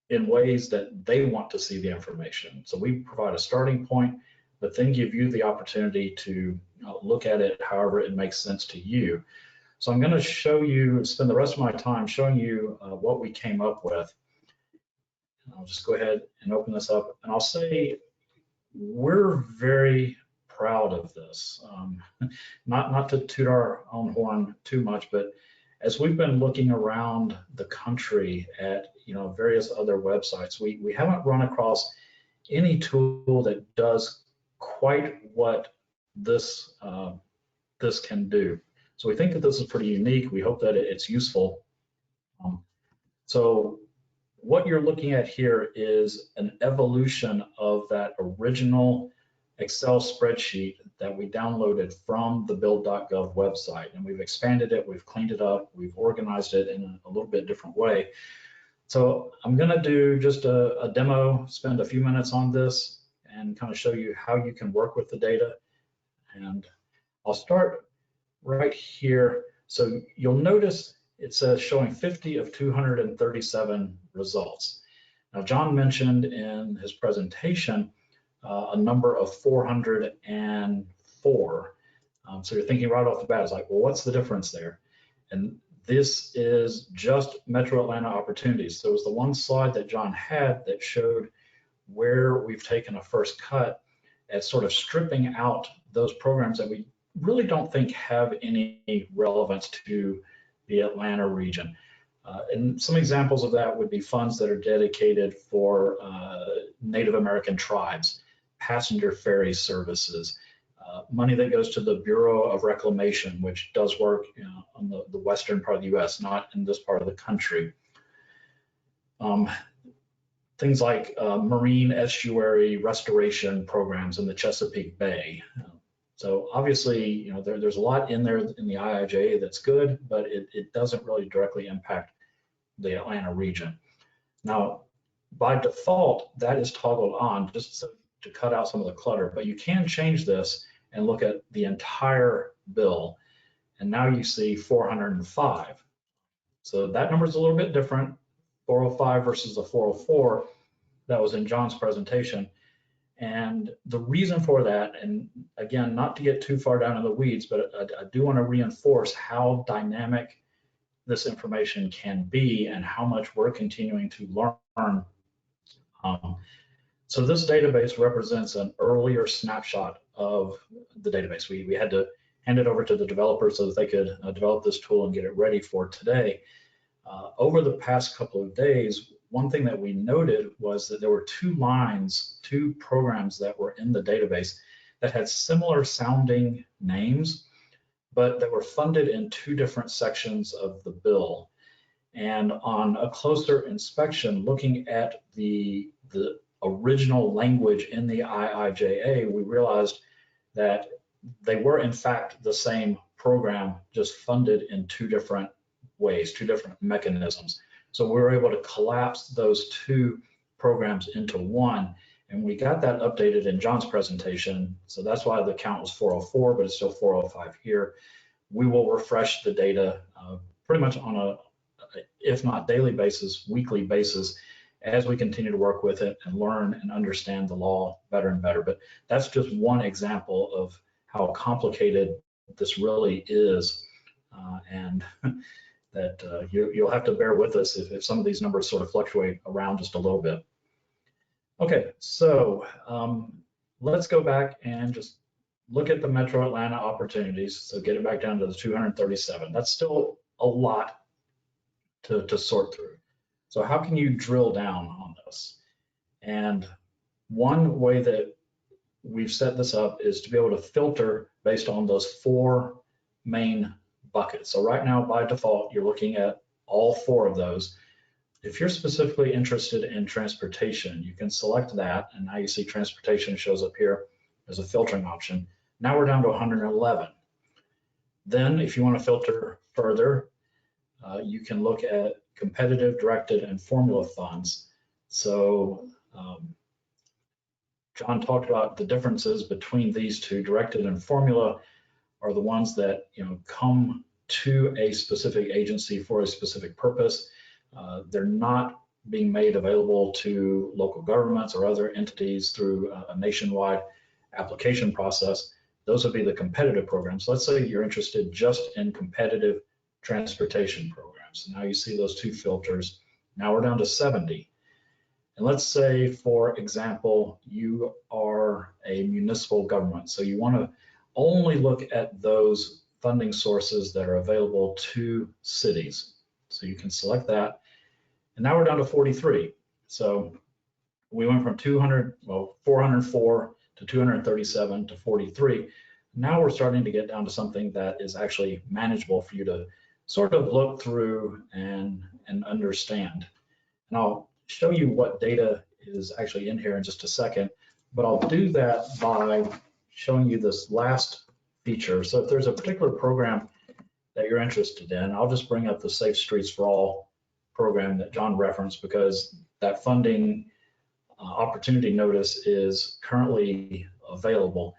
in ways that they want to see the information. So we provide a starting point, but then give you the opportunity to look at it however it makes sense to you. So I'm going to show you, spend the rest of my time showing you what we came up with. I'll just go ahead and open this up, and I'll say we're very proud of this. Not to toot our own horn too much, but as we've been looking around the country at, you know, various other websites, we haven't run across any tool that does quite what this this can do. So we think that this is pretty unique. We hope that it's useful. So what you're looking at here is an evolution of that original Excel spreadsheet that we downloaded from the build.gov website, and we've expanded it, we've cleaned it up, we've organized it in a little bit different way. So I'm going to do just a demo, spend a few minutes on this, and kind of show you how you can work with the data. And I'll start right here. So you'll notice it says showing 50 of 237 results. Now, John mentioned in his presentation a number of 404. So you're thinking right off the bat, it's like, well, what's the difference there? And this is just Metro Atlanta opportunities. So it was the one slide that John had that showed where we've taken a first cut at sort of stripping out those programs that we really don't think have any relevance to the Atlanta region. And some examples of that would be funds that are dedicated for Native American tribes, passenger ferry services, money that goes to the Bureau of Reclamation, which does work, you know, on the western part of the US, not in this part of the country. things like marine estuary restoration programs in the Chesapeake Bay. So obviously, there's a lot in there in the IIJA that's good, but it doesn't really directly impact the Atlanta region. Now, by default, that is toggled on just to cut out some of the clutter, but you can change this and look at the entire bill. And now you see 405. So that number is a little bit different, 405 versus the 404 that was in John's presentation. And the reason for that, and again, not to get too far down in the weeds, but I do want to reinforce how dynamic this information can be and how much we're continuing to learn. So this database represents an earlier snapshot of the database. We had to hand it over to the developers so that they could develop this tool and get it ready for today. Over the past couple of days, one thing that we noted was that there were two programs that were in the database that had similar sounding names, but that were funded in two different sections of the bill. And on a closer inspection, looking at the original language in the IIJA, we realized that they were in fact the same program, just funded in two different ways, two different mechanisms. So we were able to collapse those two programs into one, and we got that updated in John's presentation. So that's why the count was 404, but it's still 405 here. We will refresh the data pretty much on a, if not daily basis, weekly basis, as we continue to work with it and learn and understand the law better and better. But that's just one example of how complicated this really is, and that you'll have to bear with us if some of these numbers sort of fluctuate around just a little bit. Okay, so let's go back and just look at the Metro Atlanta opportunities. So get it back down to the 237. That's still a lot to sort through. So how can you drill down on this? And one way that we've set this up is to be able to filter based on those four main buckets. So right now, by default, you're looking at all four of those. If you're specifically interested in transportation, you can select that, and now you see transportation shows up here as a filtering option. Now we're down to 111. Then if you want to filter further, you can look at competitive, directed, and formula funds. So John talked about the differences between these two. Directed and formula are the ones that come to a specific agency for a specific purpose. They're not being made available to local governments or other entities through a nationwide application process. Those would be the competitive programs. Let's say you're interested just in competitive transportation programs. Now you see those two filters. Now we're down to 70. And let's say, for example, you are a municipal government. So you want to only look at those funding sources that are available to cities. So you can select that. And now we're down to 43. So we went from 404 to 237 to 43. Now we're starting to get down to something that is actually manageable for you to sort of look through and understand. And I'll show you what data is actually in here in just a second, but I'll do that by showing you this last feature. So if there's a particular program that you're interested in, I'll just bring up the Safe Streets for All program that John referenced, because that funding opportunity notice is currently available.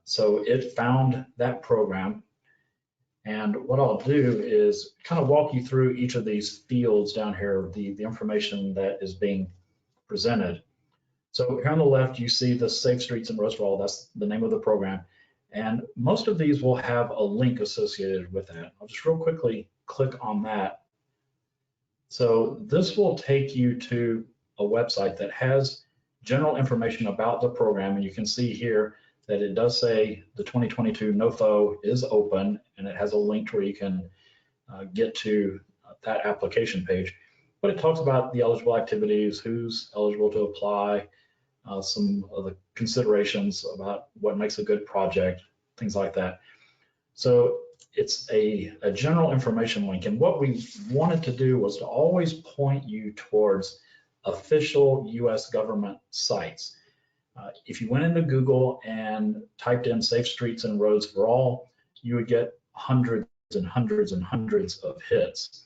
So it found that program. And what I'll do is kind of walk you through each of these fields down here, the information that is being presented. So here on the left, you see the Safe Streets and Roads for All. That's the name of the program. And most of these will have a link associated with that. I'll just real quickly click on that. So this will take you to a website that has general information about the program. And you can see here that it does say the 2022 NOFO is open, and it has a link where you can get to that application page. But it talks about the eligible activities, who's eligible to apply, some of the considerations about what makes a good project, things like that. So it's a general information link. And what we wanted to do was to always point you towards official US government sites. If you went into Google and typed in safe streets and roads for all, you would get hundreds and hundreds and hundreds of hits.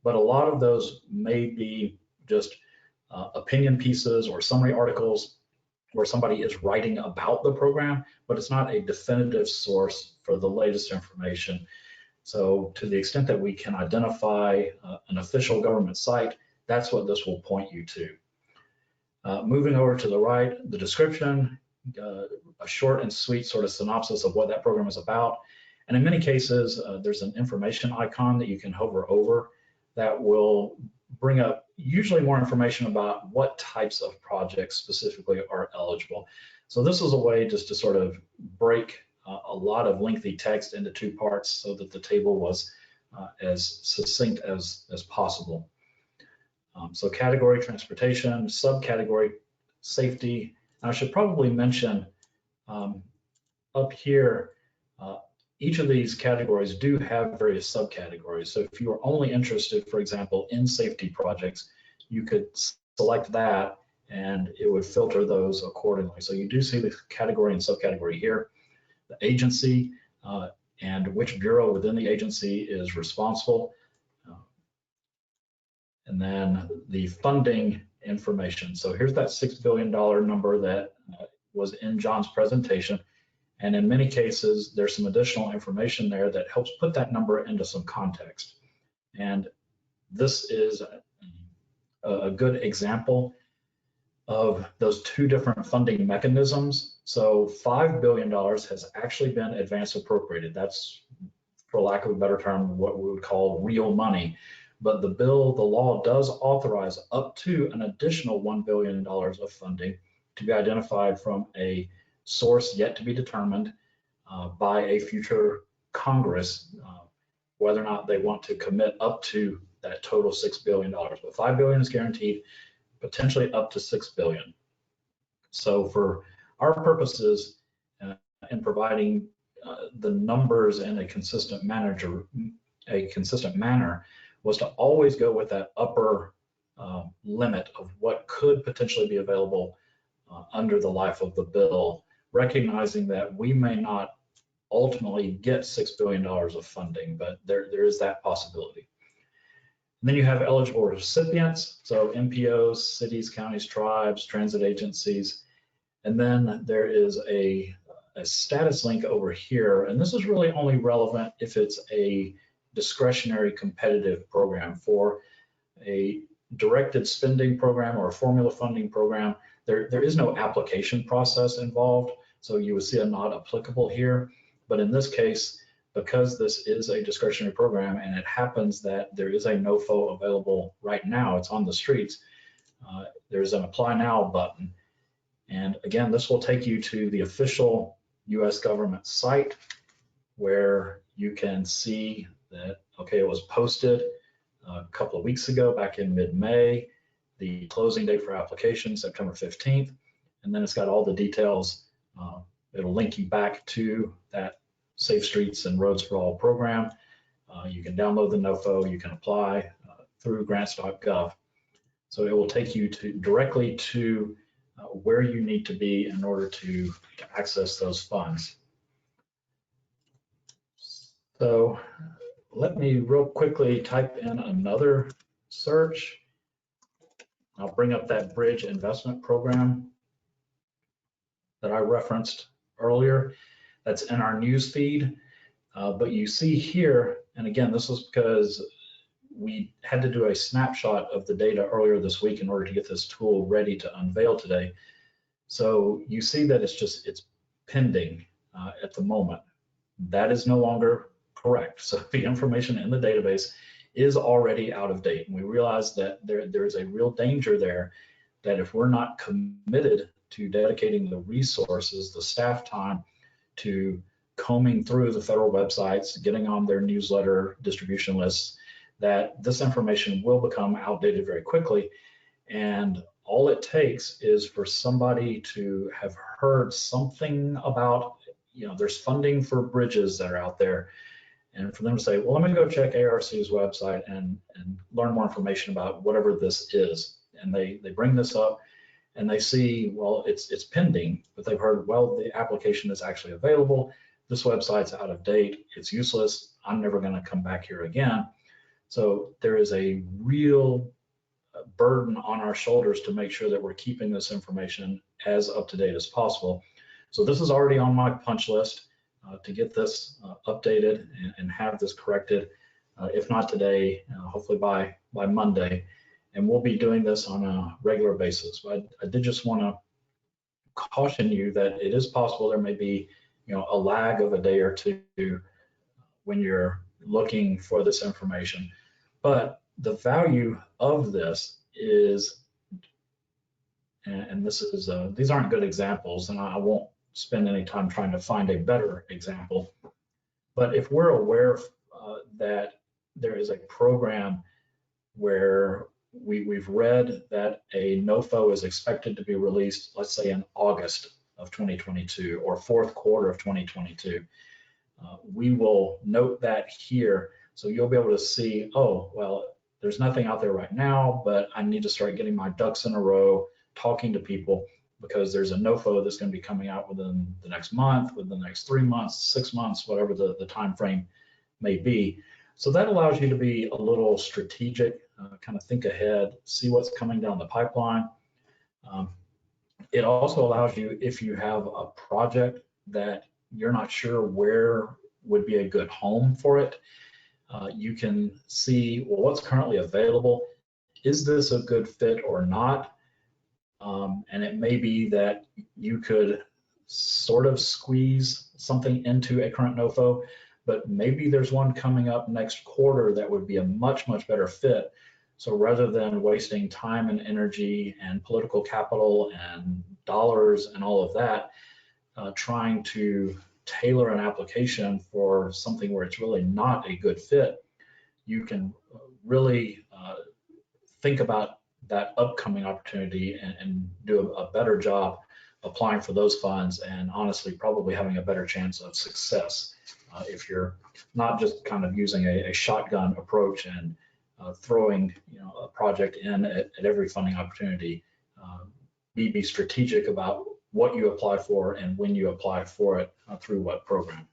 But a lot of those may be just opinion pieces or summary articles where somebody is writing about the program, but it's not a definitive source for the latest information. So to the extent that we can identify an official government site, that's what this will point you to. Moving over to the right, the description, a short and sweet sort of synopsis of what that program is about. And in many cases, there's an information icon that you can hover over that will bring up usually more information about what types of projects specifically are eligible. So this is a way just to sort of break a lot of lengthy text into two parts so that the table was as succinct as possible. So category transportation, subcategory safety. And I should probably mention up here, each of these categories do have various subcategories. So if you are only interested, for example, in safety projects, you could select that and it would filter those accordingly. So you do see the category and subcategory here, the agency and which bureau within the agency is responsible. And then the funding information. So here's that $6 billion number that was in John's presentation. And in many cases, there's some additional information there that helps put that number into some context. And this is a good example of those two different funding mechanisms. So $5 billion has actually been advance appropriated. That's, for lack of a better term, what we would call real money. But the law does authorize up to an additional $1 billion of funding to be identified from a source yet to be determined by a future Congress, whether or not they want to commit up to that total $6 billion. But $5 billion is guaranteed, potentially up to $6 billion. So for our purposes, in providing the numbers in a consistent manner, was to always go with that upper limit of what could potentially be available under the life of the bill, recognizing that we may not ultimately get $6 billion of funding, but there is that possibility. And then you have eligible recipients, so MPOs, cities, counties, tribes, transit agencies. And then there is a status link over here, and this is really only relevant if it's a discretionary competitive program. For a directed spending program or a formula funding program, there is no application process involved, so you would see a not applicable here. But in this case, because this is a discretionary program and it happens that there is a NOFO available right now, it's on the streets, there's an apply now button. And again, this will take you to the official US government site where you can see that, okay, it was posted a couple of weeks ago, back in mid-May. The closing date for application, September 15th. And then it's got all the details. It'll link you back to that Safe Streets and Roads for All program. You can download the NOFO, you can apply through grants.gov. So it will take you directly to where you need to be in order to access those funds. So let me real quickly type in another search. I'll bring up that bridge investment program that I referenced earlier. That's in our news feed. But you see here, and again, this was because we had to do a snapshot of the data earlier this week in order to get this tool ready to unveil today. So you see that it's pending at the moment. That is no longer correct. So the information in the database is already out of date. And we realize that there is a real danger there that if we're not committed to dedicating the resources, the staff time to combing through the federal websites, getting on their newsletter distribution lists, that this information will become outdated very quickly. And all it takes is for somebody to have heard something about, there's funding for bridges that are out there. And for them to say, well, let me go check ARC's website and learn more information about whatever this is. And they bring this up and they see, well, it's pending, but they've heard, well, the application is actually available. This website's out of date. It's useless. I'm never going to come back here again. So there is a real burden on our shoulders to make sure that we're keeping this information as up to date as possible. So this is already on my punch list to get this updated and have this corrected, if not today, hopefully by Monday. And we'll be doing this on a regular basis. But I did just want to caution you that it is possible there may be, a lag of a day or two when you're looking for this information. But the value of this is, and this is, these aren't good examples, and I won't spend any time trying to find a better example. But if we're aware that there is a program where we've read that a NOFO is expected to be released, let's say in August of 2022 or fourth quarter of 2022, we will note that here. So you'll be able to see, oh, well, there's nothing out there right now, but I need to start getting my ducks in a row, talking to people, because there's a NOFO that's going to be coming out within the next month, within the next 3 months, 6 months, whatever the time frame may be. So that allows you to be a little strategic, kind of think ahead, see what's coming down the pipeline. It also allows you, if you have a project that you're not sure where would be a good home for it, you can see, well, what's currently available. Is this a good fit or not? And it may be that you could sort of squeeze something into a current NOFO, but maybe there's one coming up next quarter that would be a much, much better fit. So rather than wasting time and energy and political capital and dollars and all of that, trying to tailor an application for something where it's really not a good fit, you can really think about that upcoming opportunity and do a better job applying for those funds, and honestly probably having a better chance of success if you're not just kind of using a shotgun approach and throwing a project in at every funding opportunity. Be strategic about what you apply for and when you apply for it through what program.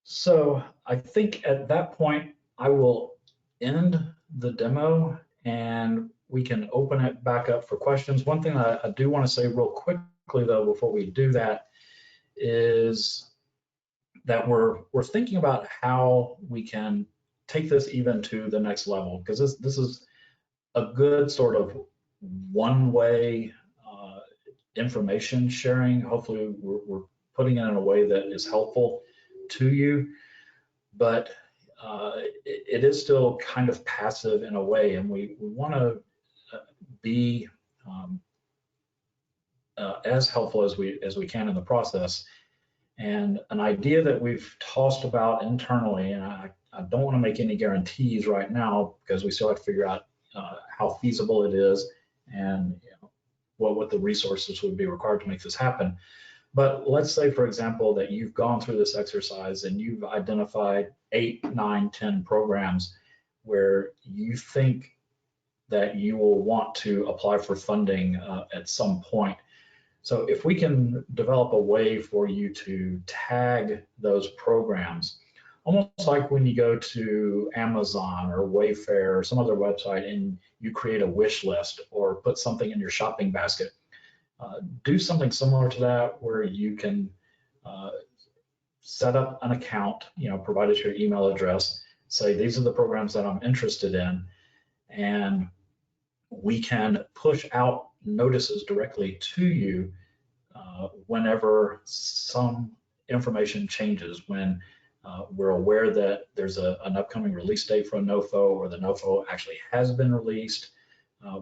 So I think at that point I will end the demo and we can open it back up for questions. One thing I do want to say real quickly though before we do that is that we're thinking about how we can take this even to the next level, because this is a good sort of one-way information sharing. Hopefully we're putting it in a way that is helpful to you, but it is still kind of passive in a way, and we want to be as helpful as we can in the process. And an idea that we've tossed about internally, and I don't want to make any guarantees right now because we still have to figure out how feasible it is and what the resources would be required to make this happen. But let's say, for example, that you've gone through this exercise and you've identified 8, 9, 10 programs where you think that you will want to apply for funding at some point. So if we can develop a way for you to tag those programs, almost like when you go to Amazon or Wayfair or some other website and you create a wish list or put something in your shopping basket, do something similar to that where you can set up an account, provide us your email address, say these are the programs that I'm interested in, and we can push out notices directly to you whenever some information changes, when we're aware that there's an upcoming release date for a NOFO or the NOFO actually has been released.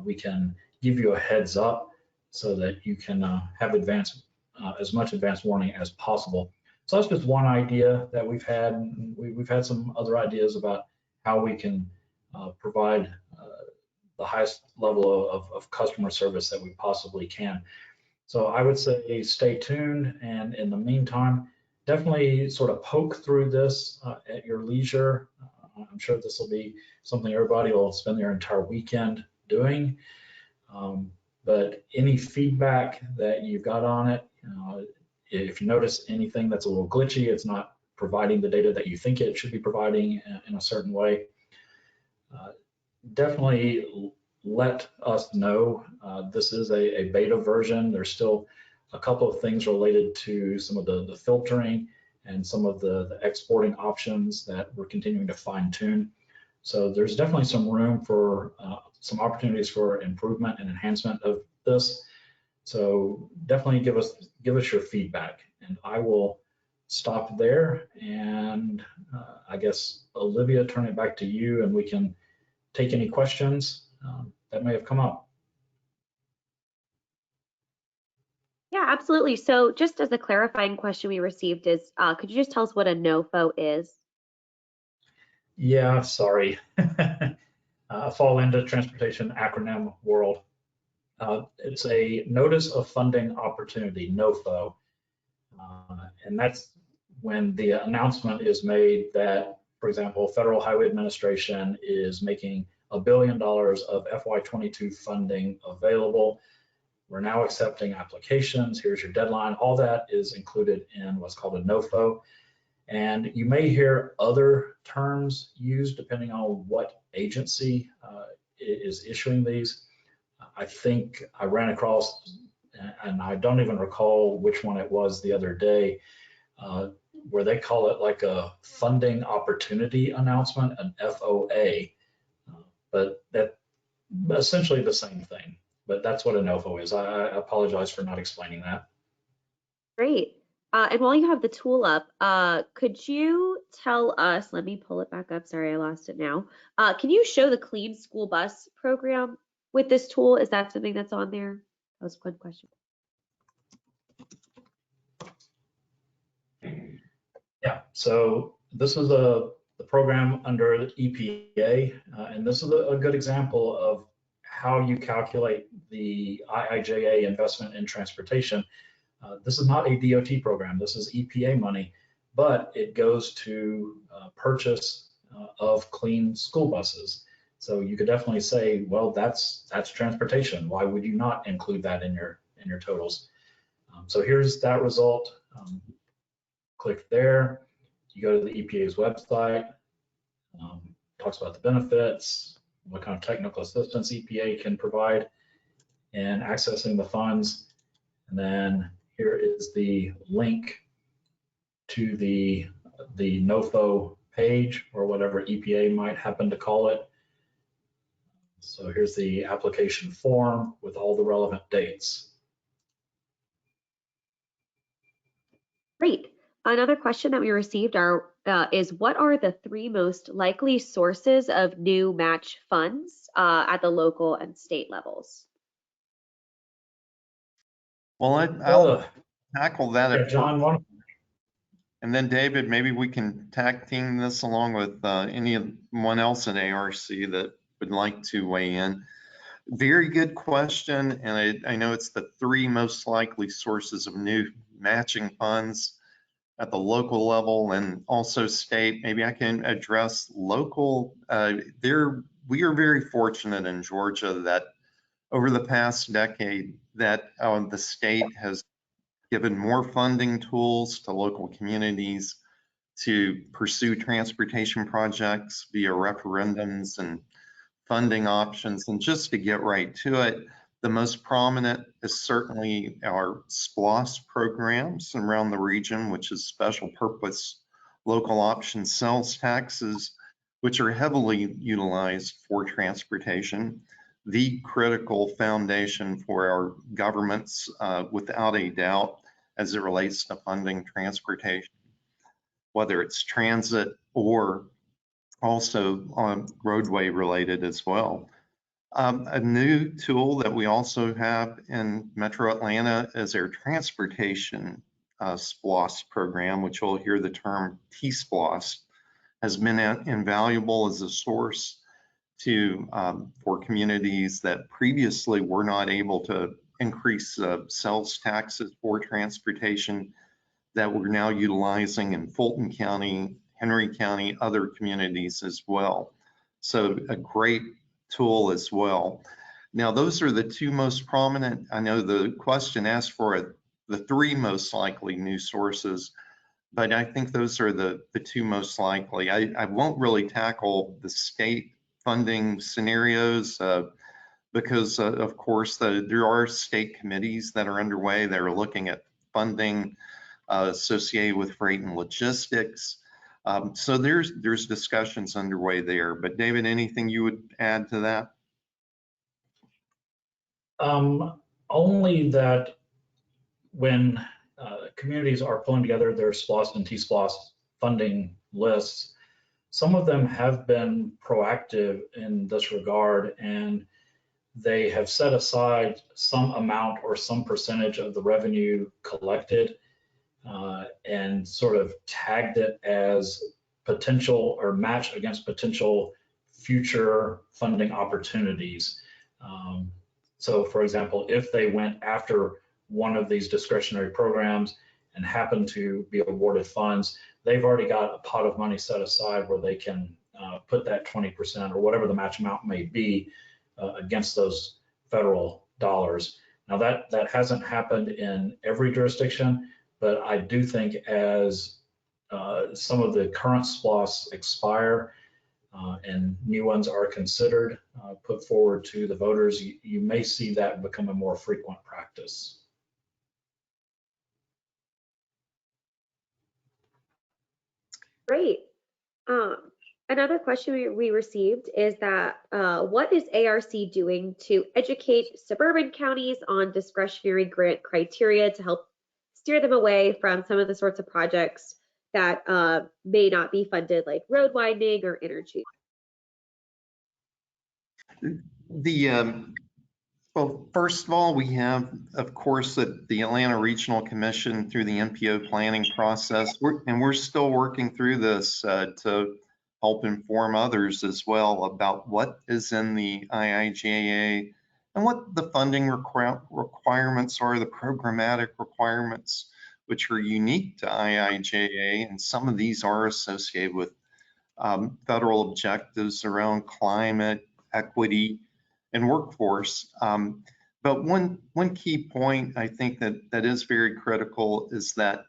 We can give you a heads up so that you can have as much advance warning as possible. So that's just one idea that we've had. We've had some other ideas about how we can provide the highest level of customer service that we possibly can. So I would say stay tuned, and in the meantime, definitely sort of poke through this at your leisure. I'm sure this will be something everybody will spend their entire weekend doing. But any feedback that you've got on it, if you notice anything that's a little glitchy, it's not providing the data that you think it should be providing in a certain way, definitely let us know. This is a beta version. There's still a couple of things related to some of the filtering and some of the exporting options that we're continuing to fine tune. So there's definitely some room for some opportunities for improvement and enhancement of this. So definitely give us your feedback, and I will stop there. And I guess Olivia, turn it back to you, and we can take any questions that may have come up.
Yeah, absolutely. So just as a clarifying question we received is, could you just tell us what a NOFO is?
Yeah, sorry. I fall into transportation acronym world. It's a notice of funding opportunity, NOFO. And that's when the announcement is made that, for example, Federal Highway Administration is making $1 billion of FY22 funding available. We're now accepting applications. Here's your deadline. All that is included in what's called a NOFO. And you may hear other terms used depending on what agency is issuing these. I think I ran across, and I don't even recall which one it was the other day, where they call it like a funding opportunity announcement, an FOA, but that essentially the same thing. But that's what a NOFO is. I apologize for not explaining that.
Great. And while you have the tool up, could you tell us, let me pull it back up. Sorry, I lost it now. Can you show the Clean School Bus program with this tool? Is that something that's on there? That was one question.
Yeah, so this is the program under the EPA, and this is a good example of how you calculate the IIJA investment in transportation. This is not a DOT program, this is EPA money, but it goes to purchase of clean school buses. So you could definitely say, well, that's transportation. Why would you not include that in your totals? So here's that result. Click there, you go to the EPA's website, talks about the benefits, what kind of technical assistance EPA can provide in accessing the funds. And then here is the link to the NOFO page, or whatever EPA might happen to call it. So here's the application form with all the relevant dates.
Great. Another question that we received is, what are the 3 most likely sources of new match funds at the local and state levels?
Well, I'll tackle that.
Yeah, John,
and then David, maybe we can tag team this along with anyone else at ARC that would like to weigh in. Very good question, and I know it's the 3 most likely sources of new matching funds at the local level and also state. Maybe I can address local. We are very fortunate in Georgia that over the past decade that the state has given more funding tools to local communities to pursue transportation projects via referendums and funding options. And just to get right to it, the most prominent is certainly our SPLOST programs around the region, which is special purpose local option sales taxes, which are heavily utilized for transportation. The critical foundation for our governments, without a doubt, as it relates to funding transportation, whether it's transit or also roadway related as well. A new tool that we also have in Metro Atlanta is our transportation SPLOST program, which you'll hear the term T-SPLOST, has been invaluable as a source to for communities that previously were not able to increase sales taxes for transportation. that we're now utilizing in Fulton County, Henry County, other communities as well. So a great tool as well. Now, those are the two most prominent. I know the question asked for it, the three most likely new sources, but I think those are the two most likely. I won't really tackle the state funding scenarios because, of course, there are state committees that are underway that are looking at funding associated with freight and logistics. So there's discussions underway there. But David, anything you would add to that?
Only that when communities are pulling together their SPLOST and T-SPLOST funding lists, some of them have been proactive in this regard, and they have set aside some amount or some percentage of the revenue collected and sort of tagged it as potential or match against potential future funding opportunities. So for example, if they went after one of these discretionary programs and happened to be awarded funds, they've already got a pot of money set aside where they can put that 20% or whatever the match amount may be against those federal dollars. Now that hasn't happened in every jurisdiction, but I do think as some of the current SPLOSTs expire and new ones are considered, put forward to the voters, you may see that become a more frequent practice.
Great. Another question we received is that what is ARC doing to educate suburban counties on discretionary grant criteria to help steer them away from some of the sorts of projects that may not be funded, like road widening or energy?
Well, first of all, we have, of course, the Atlanta Regional Commission through the NPO planning process, and we're still working through this to help inform others as well about what is in the IIJA and what the funding requirements are, the programmatic requirements, which are unique to IIJA, and some of these are associated with federal objectives around climate, equity, and workforce. But one key point I think that is very critical is that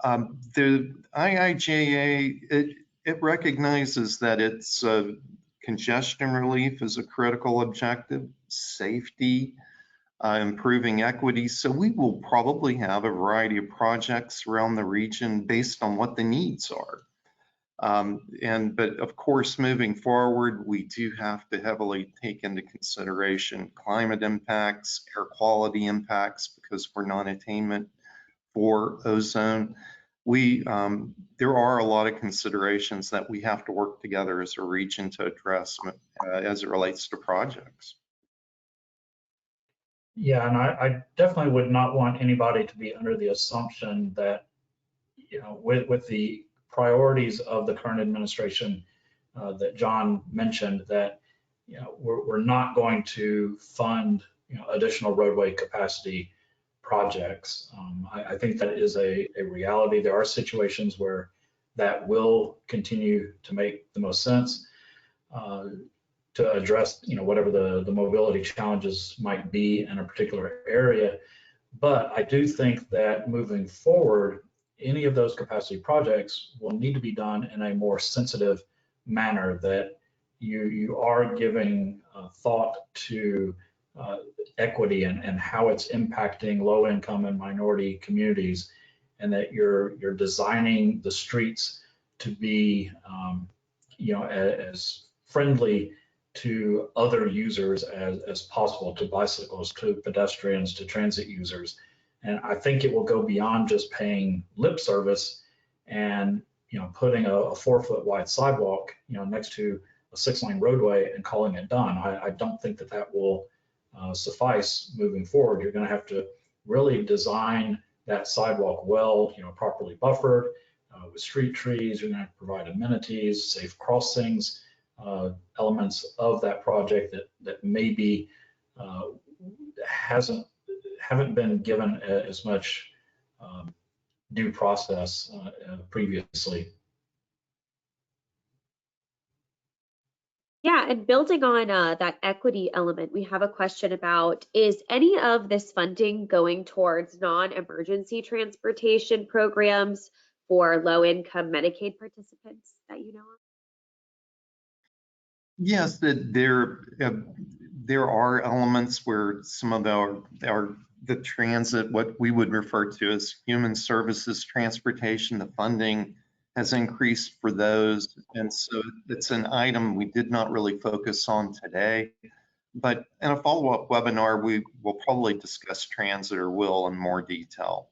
the IIJA, it recognizes that it's congestion relief is a critical objective, safety, improving equity. So we will probably have a variety of projects around the region based on what the needs are. But of course, moving forward, we do have to heavily take into consideration climate impacts, air quality impacts, because we're non-attainment for ozone. There are a lot of considerations that we have to work together as a region to address as it relates to projects.
Yeah, and I definitely would not want anybody to be under the assumption that, you know, with the priorities of the current administration that John mentioned, that, you know, we're not going to fund, you know, additional roadway capacity projects. I think that is a reality. There are situations where that will continue to make the most sense to address, you know, whatever the mobility challenges might be in a particular area. But I do think that moving forward, any of those capacity projects will need to be done in a more sensitive manner, that you are giving thought to equity and how it's impacting low income and minority communities, and that you're designing the streets to be you know, as friendly to other users as possible, to bicycles, to pedestrians, to transit users. And I think it will go beyond just paying lip service and, you know, putting a 4-foot wide sidewalk, you know, next to a 6-lane roadway and calling it done. I don't think that will suffice moving forward. You're going to have to really design that sidewalk well, you know, properly buffered with street trees. You're going to have to provide amenities, safe crossings, elements of that project that maybe haven't been given as much due process previously.
Yeah, and building on that equity element, we have a question about, is any of this funding going towards non-emergency transportation programs for low-income Medicaid participants that you know of?
Yes, there are elements where some of the transit, what we would refer to as human services transportation, the funding has increased for those. And so it's an item we did not really focus on today. But in a follow-up webinar, we will probably discuss transit or will in more detail.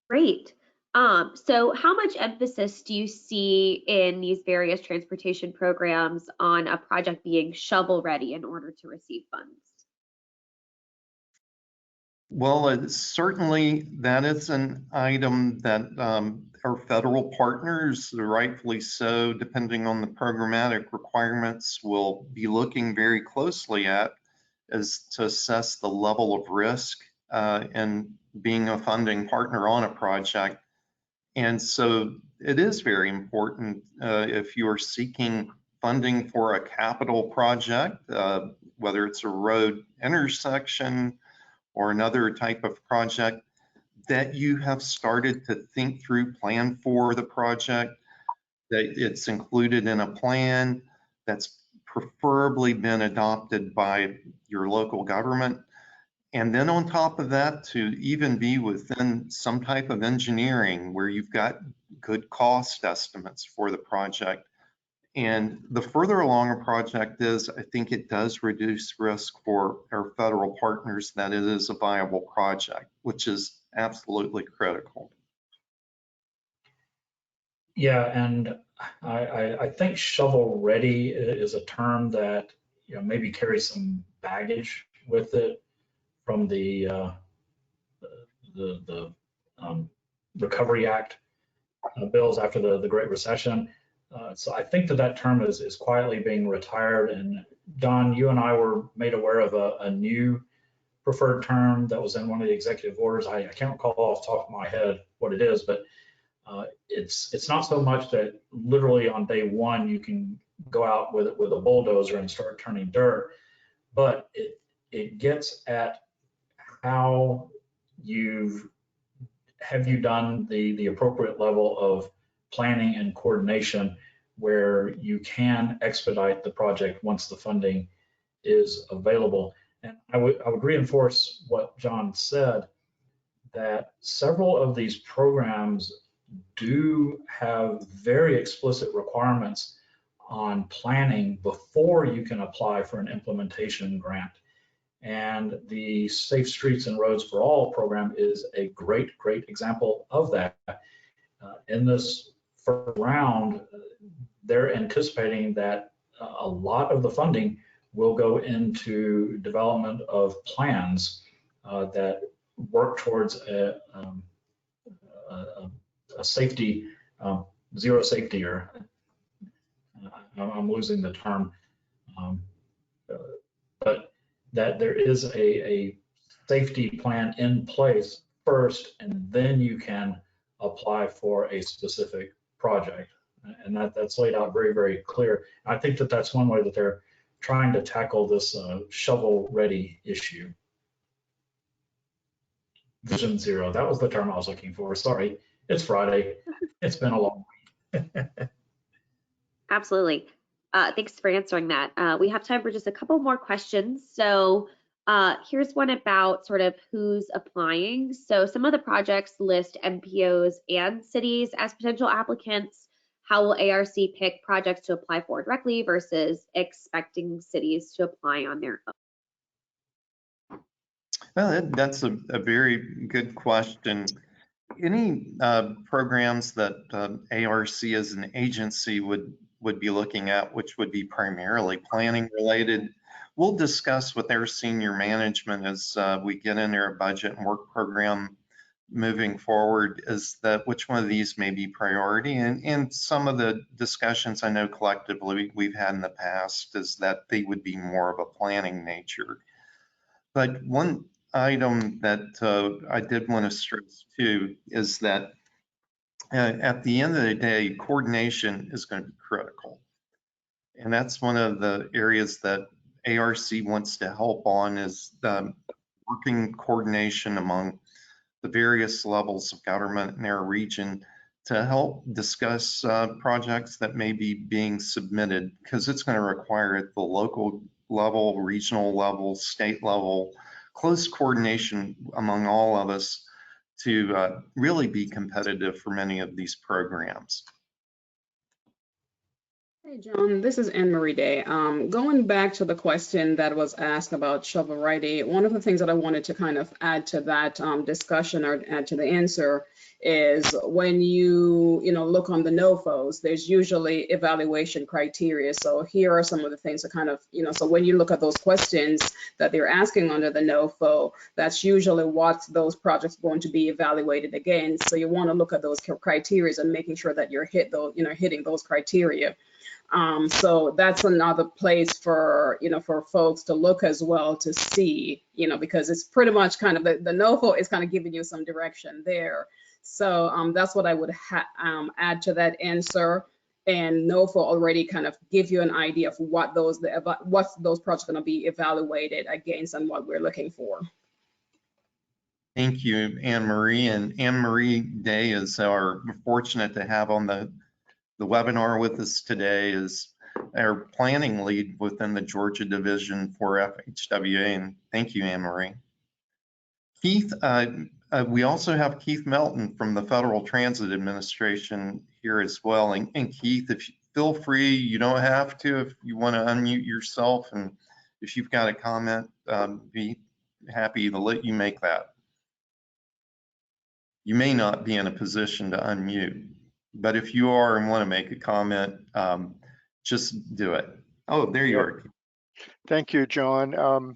Great. So how much emphasis do you see in these various transportation programs on a project being shovel ready in order to receive funds?
Well, certainly that is an item that our federal partners, rightfully so, depending on the programmatic requirements, will be looking very closely at, as to assess the level of risk in being a funding partner on a project. And so it is very important if you are seeking funding for a capital project, whether it's a road intersection or another type of project, that you have started to think through, plan for the project, that it's included in a plan that's preferably been adopted by your local government. And then on top of that, to even be within some type of engineering where you've got good cost estimates for the project. And the further along a project is, I think it does reduce risk for our federal partners that it is a viable project, which is absolutely critical.
Yeah, and I think shovel ready is a term that maybe carries some baggage with it from the Recovery Act bills after the Great Recession. So I think that term is quietly being retired. And Don, you and I were made aware of a new preferred term that was in one of the executive orders. I can't recall off the top of my head what it is, but it's not so much that literally on day one you can go out with a bulldozer and start turning dirt, but it gets at how have you done the appropriate level of planning and coordination where you can expedite the project once the funding is available. And I would reinforce what John said, that several of these programs do have very explicit requirements on planning before you can apply for an implementation grant. And the Safe Streets and Roads for All program is a great example of that. In this first round, they're anticipating that a lot of the funding will go into development of plans that work towards a safety, zero safety, or I'm losing the term, but that there is a safety plan in place first, and then you can apply for a specific project. And that's laid out very clear. I think that that's one way that they're trying to tackle this shovel ready issue. Vision Zero, that was the term I was looking for. Sorry, it's Friday. It's been a long week.
Absolutely. Thanks for answering that. We have time for just a couple more questions. So here's one about sort of who's applying. So some of the projects list MPOs and cities as potential applicants. How will ARC pick projects to apply for directly versus expecting cities to apply on their own?
Well, that's a very good question. Any programs that ARC as an agency would be looking at, which would be primarily planning related, we'll discuss with their senior management as we get in their budget and work program moving forward, is that which one of these may be priority. And some of the discussions I know collectively we've had in the past is that they would be more of a planning nature. But one item that I did want to stress too is that at the end of the day, coordination is going to be critical. And that's one of the areas that ARC wants to help on, is the working coordination among the various levels of government in our region to help discuss projects that may be being submitted, because it's going to require at the local level, regional level, state level, close coordination among all of us to really be competitive for many of these programs.
Hey, John, this is Anne Marie Day. Going back to the question that was asked about shovel ready, one of the things that I wanted to kind of add to that discussion, or add to the answer, is when you look on the NOFOs, there's usually evaluation criteria. So here are some of the things that kind of, so when you look at those questions that they're asking under the NOFO, that's usually what those projects are going to be evaluated against. So you want to look at those criteria and making sure that you're hitting those criteria. So that's another place for, for folks to look as well to see, because it's pretty much kind of the NOFO is kind of giving you some direction there. So that's what I would add to that answer. And NOFO already kind of give you an idea of what those projects are going to be evaluated against and what we're looking for.
Thank you, Anne Marie. And Anne Marie Day is we're fortunate to have on the webinar with us today, is our planning lead within the Georgia division for FHWA. And thank you, Anne Marie. Keith, we also have Keith Melton from the Federal Transit Administration here as well. And Keith, if you feel free, you don't have to, if you want to unmute yourself, and if you've got a comment, be happy to let you make that. You may not be in a position to unmute, but if you are and want to make a comment, just do it. Oh, there you are.
Thank you, John.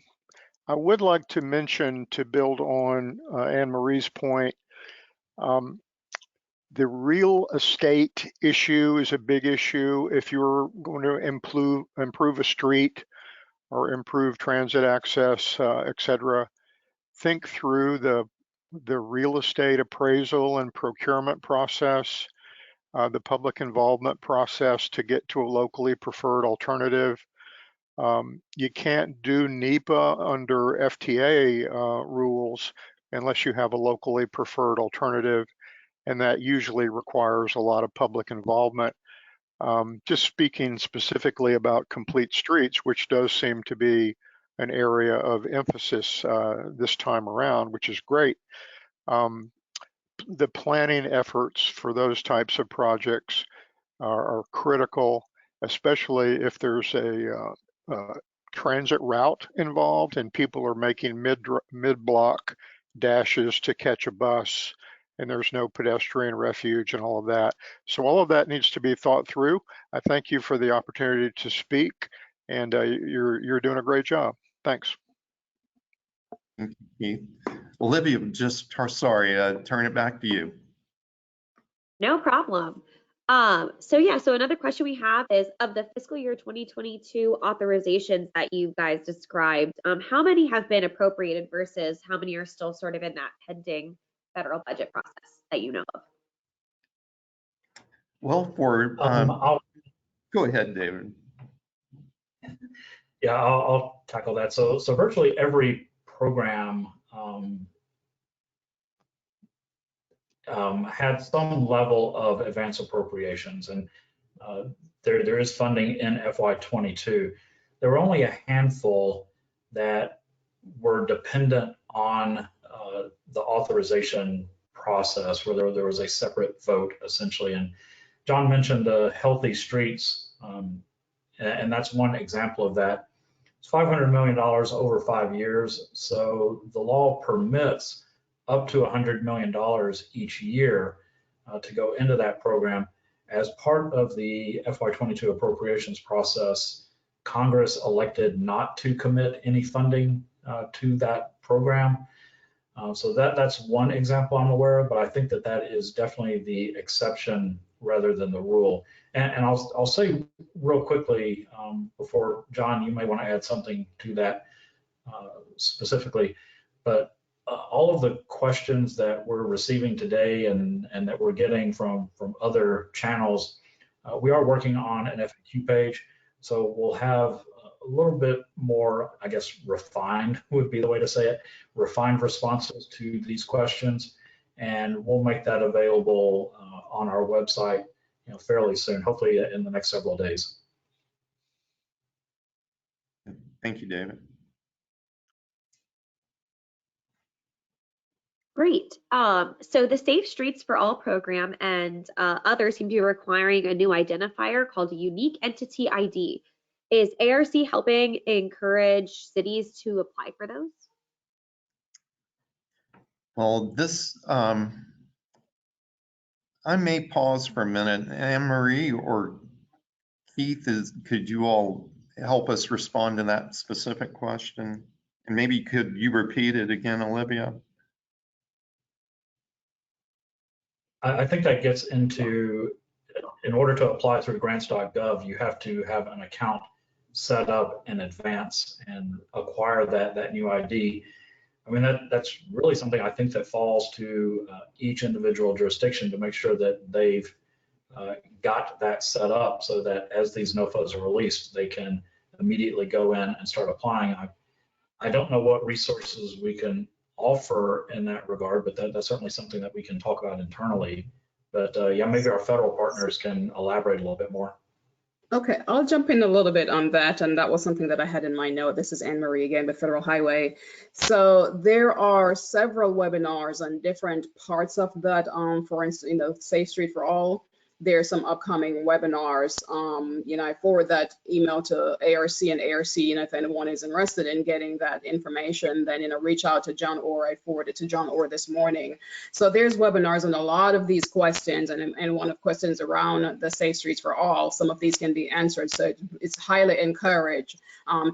I would like to mention, to build on Anne Marie's point, the real estate issue is a big issue. If you're going to improve a street or improve transit access, et cetera, think through the real estate appraisal and procurement process, the public involvement process to get to a locally preferred alternative. You can't do NEPA under FTA rules unless you have a locally preferred alternative, and that usually requires a lot of public involvement. Just speaking specifically about complete streets, which does seem to be an area of emphasis this time around, which is great. The planning efforts for those types of projects are critical, especially if there's a transit route involved and people are making mid-block dashes to catch a bus, and there's no pedestrian refuge and all of that. So all of that needs to be thought through. I thank you for the opportunity to speak, and you're doing a great job. Thanks.
Thank you, Keith. Olivia, just sorry, turn it back to you.
No problem. So another question we have is, of the fiscal year 2022 authorizations that you guys described, how many have been appropriated versus how many are still sort of in that pending federal budget process that you know of?
Well, go ahead, David.
Yeah, I'll tackle that. So virtually every program had some level of advance appropriations, and there is funding in FY22. There were only a handful that were dependent on the authorization process, where there was a separate vote essentially. And John mentioned the healthy streets, and that's one example of that. It's $500 million over 5 years. So the law permits up to $100 million each year to go into that program. As part of the FY22 appropriations process, Congress elected not to commit any funding to that program. So that's one example I'm aware of, but I think that is definitely the exception rather than the rule. And I'll say real quickly before, John, you may want to add something to that. specifically, but all of the questions that we're receiving today and that we're getting from other channels, we are working on an FAQ page. So we'll have a little bit more, I guess, refined would be the way to say it, refined responses to these questions. And we'll make that available on our website, fairly soon, hopefully in the next several days.
Thank you, David.
Great. So the Safe Streets for All program and others seem to be requiring a new identifier called a unique entity ID. Is ARC helping encourage cities to apply for those?
Well, this, I may pause for a minute. Anne-Marie or Keith, could you all help us respond to that specific question? And maybe could you repeat it again, Olivia?
I think that gets into, in order to apply through grants.gov, you have to have an account set up in advance and acquire that new ID. I mean, that's really something I think that falls to each individual jurisdiction to make sure that they've got that set up so that as these NOFOs are released, they can immediately go in and start applying. I don't know what resources we can offer in that regard, but that's certainly something that we can talk about internally. But yeah, maybe our federal partners can elaborate a little bit more.
Okay, I'll jump in a little bit on that, and that was something that I had in my note. This is Anne-Marie again with Federal Highway. So there are several webinars on different parts of that. For instance, Safe Street for All. There's some upcoming webinars. I forward that email to ARC, and ARC, if anyone is interested in getting that information, then, reach out to John Orr. I forwarded to John Orr this morning. So there's webinars on a lot of these questions, and one of questions around the Safe Streets for All. Some of these can be answered. So it's highly encouraged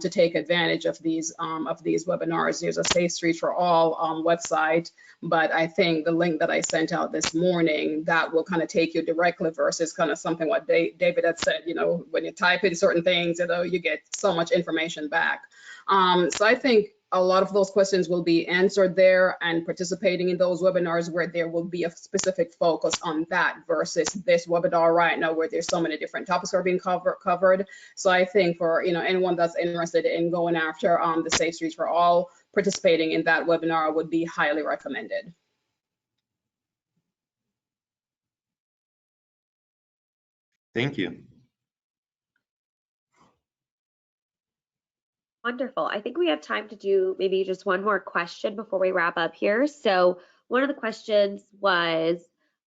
to take advantage of these webinars. There's a Safe Streets for All website, but I think the link that I sent out this morning, that will kind of take you directly versus kind of something what David had said, when you type in certain things, you get so much information back. So I think a lot of those questions will be answered there, and participating in those webinars where there will be a specific focus on that versus this webinar right now where there's so many different topics are being covered. So I think for anyone that's interested in going after the Safe Streets for All, participating in that webinar would be highly recommended.
Thank you.
Wonderful. I think we have time to do maybe just one more question before we wrap up here. So one of the questions was,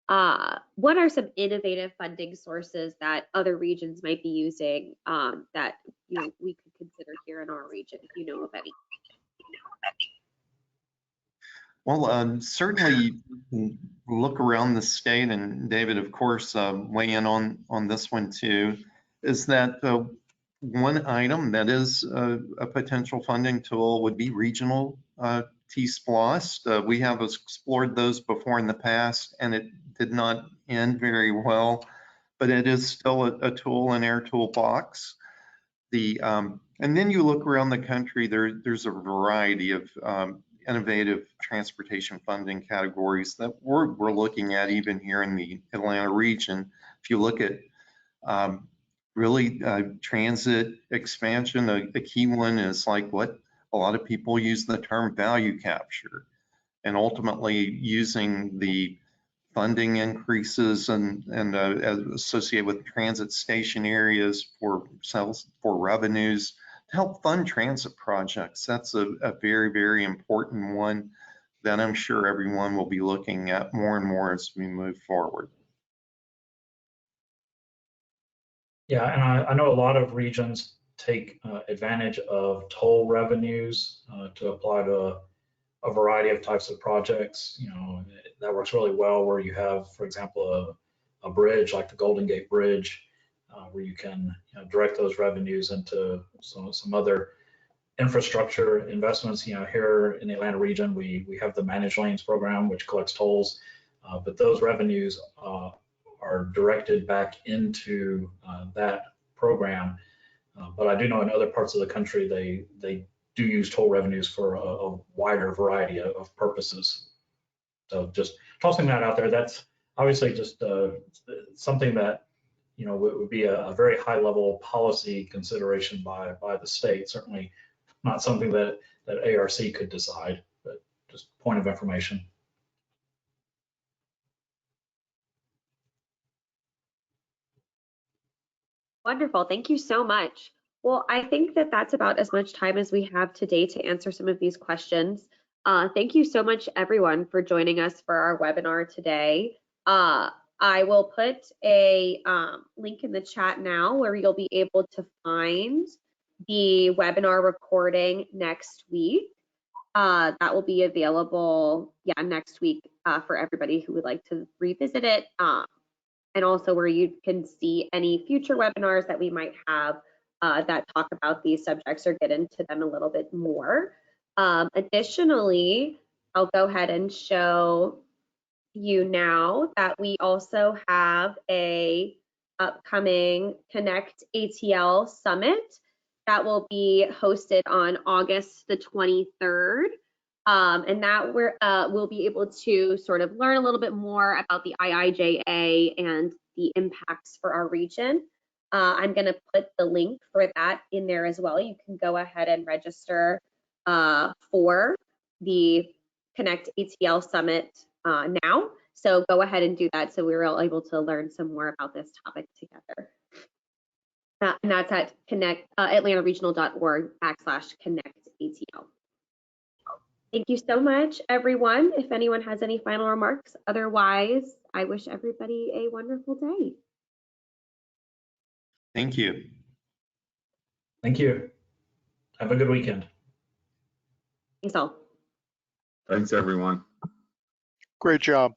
what are some innovative funding sources that other regions might be using that we could consider here in our region, if you know of any?
Well, certainly look around the state, and David, of course, weigh in on this one too, is that one item that is a potential funding tool would be regional T-SPLOST. We have explored those before in the past, and it did not end very well, but it is still a tool in our toolbox. And then you look around the country, there's a variety of innovative transportation funding categories that we're looking at even here in the Atlanta region. If you look at really transit expansion, a key one is like what a lot of people use the term value capture, and ultimately using the funding increases and associated with transit station areas for revenues to help fund transit projects. That's a very, very important one that I'm sure everyone will be looking at more and more as we move forward.
Yeah, and I know a lot of regions take advantage of toll revenues to apply to a variety of types of projects. That works really well where you have, for example, a bridge like the Golden Gate Bridge, where you can direct those revenues into some other infrastructure investments. Here in the Atlanta region, we have the Managed Lanes program, which collects tolls, but those revenues are directed back into that program. But I do know in other parts of the country, they do use toll revenues for a wider variety of purposes. So just tossing that out there, that's obviously just something that, you know, would be a very high level policy consideration by the state. Certainly not something that ARC could decide, but just point of information.
Wonderful. Thank you so much. Well, I think that that's about as much time as we have today to answer some of these questions. Thank you so much, everyone, for joining us for our webinar today. I will put a link in the chat now where you'll be able to find the webinar recording next week. That will be available, next week for everybody who would like to revisit it. And also where you can see any future webinars that we might have that talk about these subjects or get into them a little bit more. Additionally, I'll go ahead and show you now that we also have a upcoming Connect ATL Summit that will be hosted on August the 23rd. And that we'll be able to sort of learn a little bit more about the IIJA and the impacts for our region. I'm going to put the link for that in there as well. You can go ahead and register for the Connect ATL Summit now. So go ahead and do that so we're all able to learn some more about this topic together. And that's at atlantaregional.org/connectatl. Thank you so much, everyone. If anyone has any final remarks, otherwise, I wish everybody a wonderful day.
Thank you.
Thank you. Have a good weekend.
Thanks all.
Thanks, everyone.
Great job.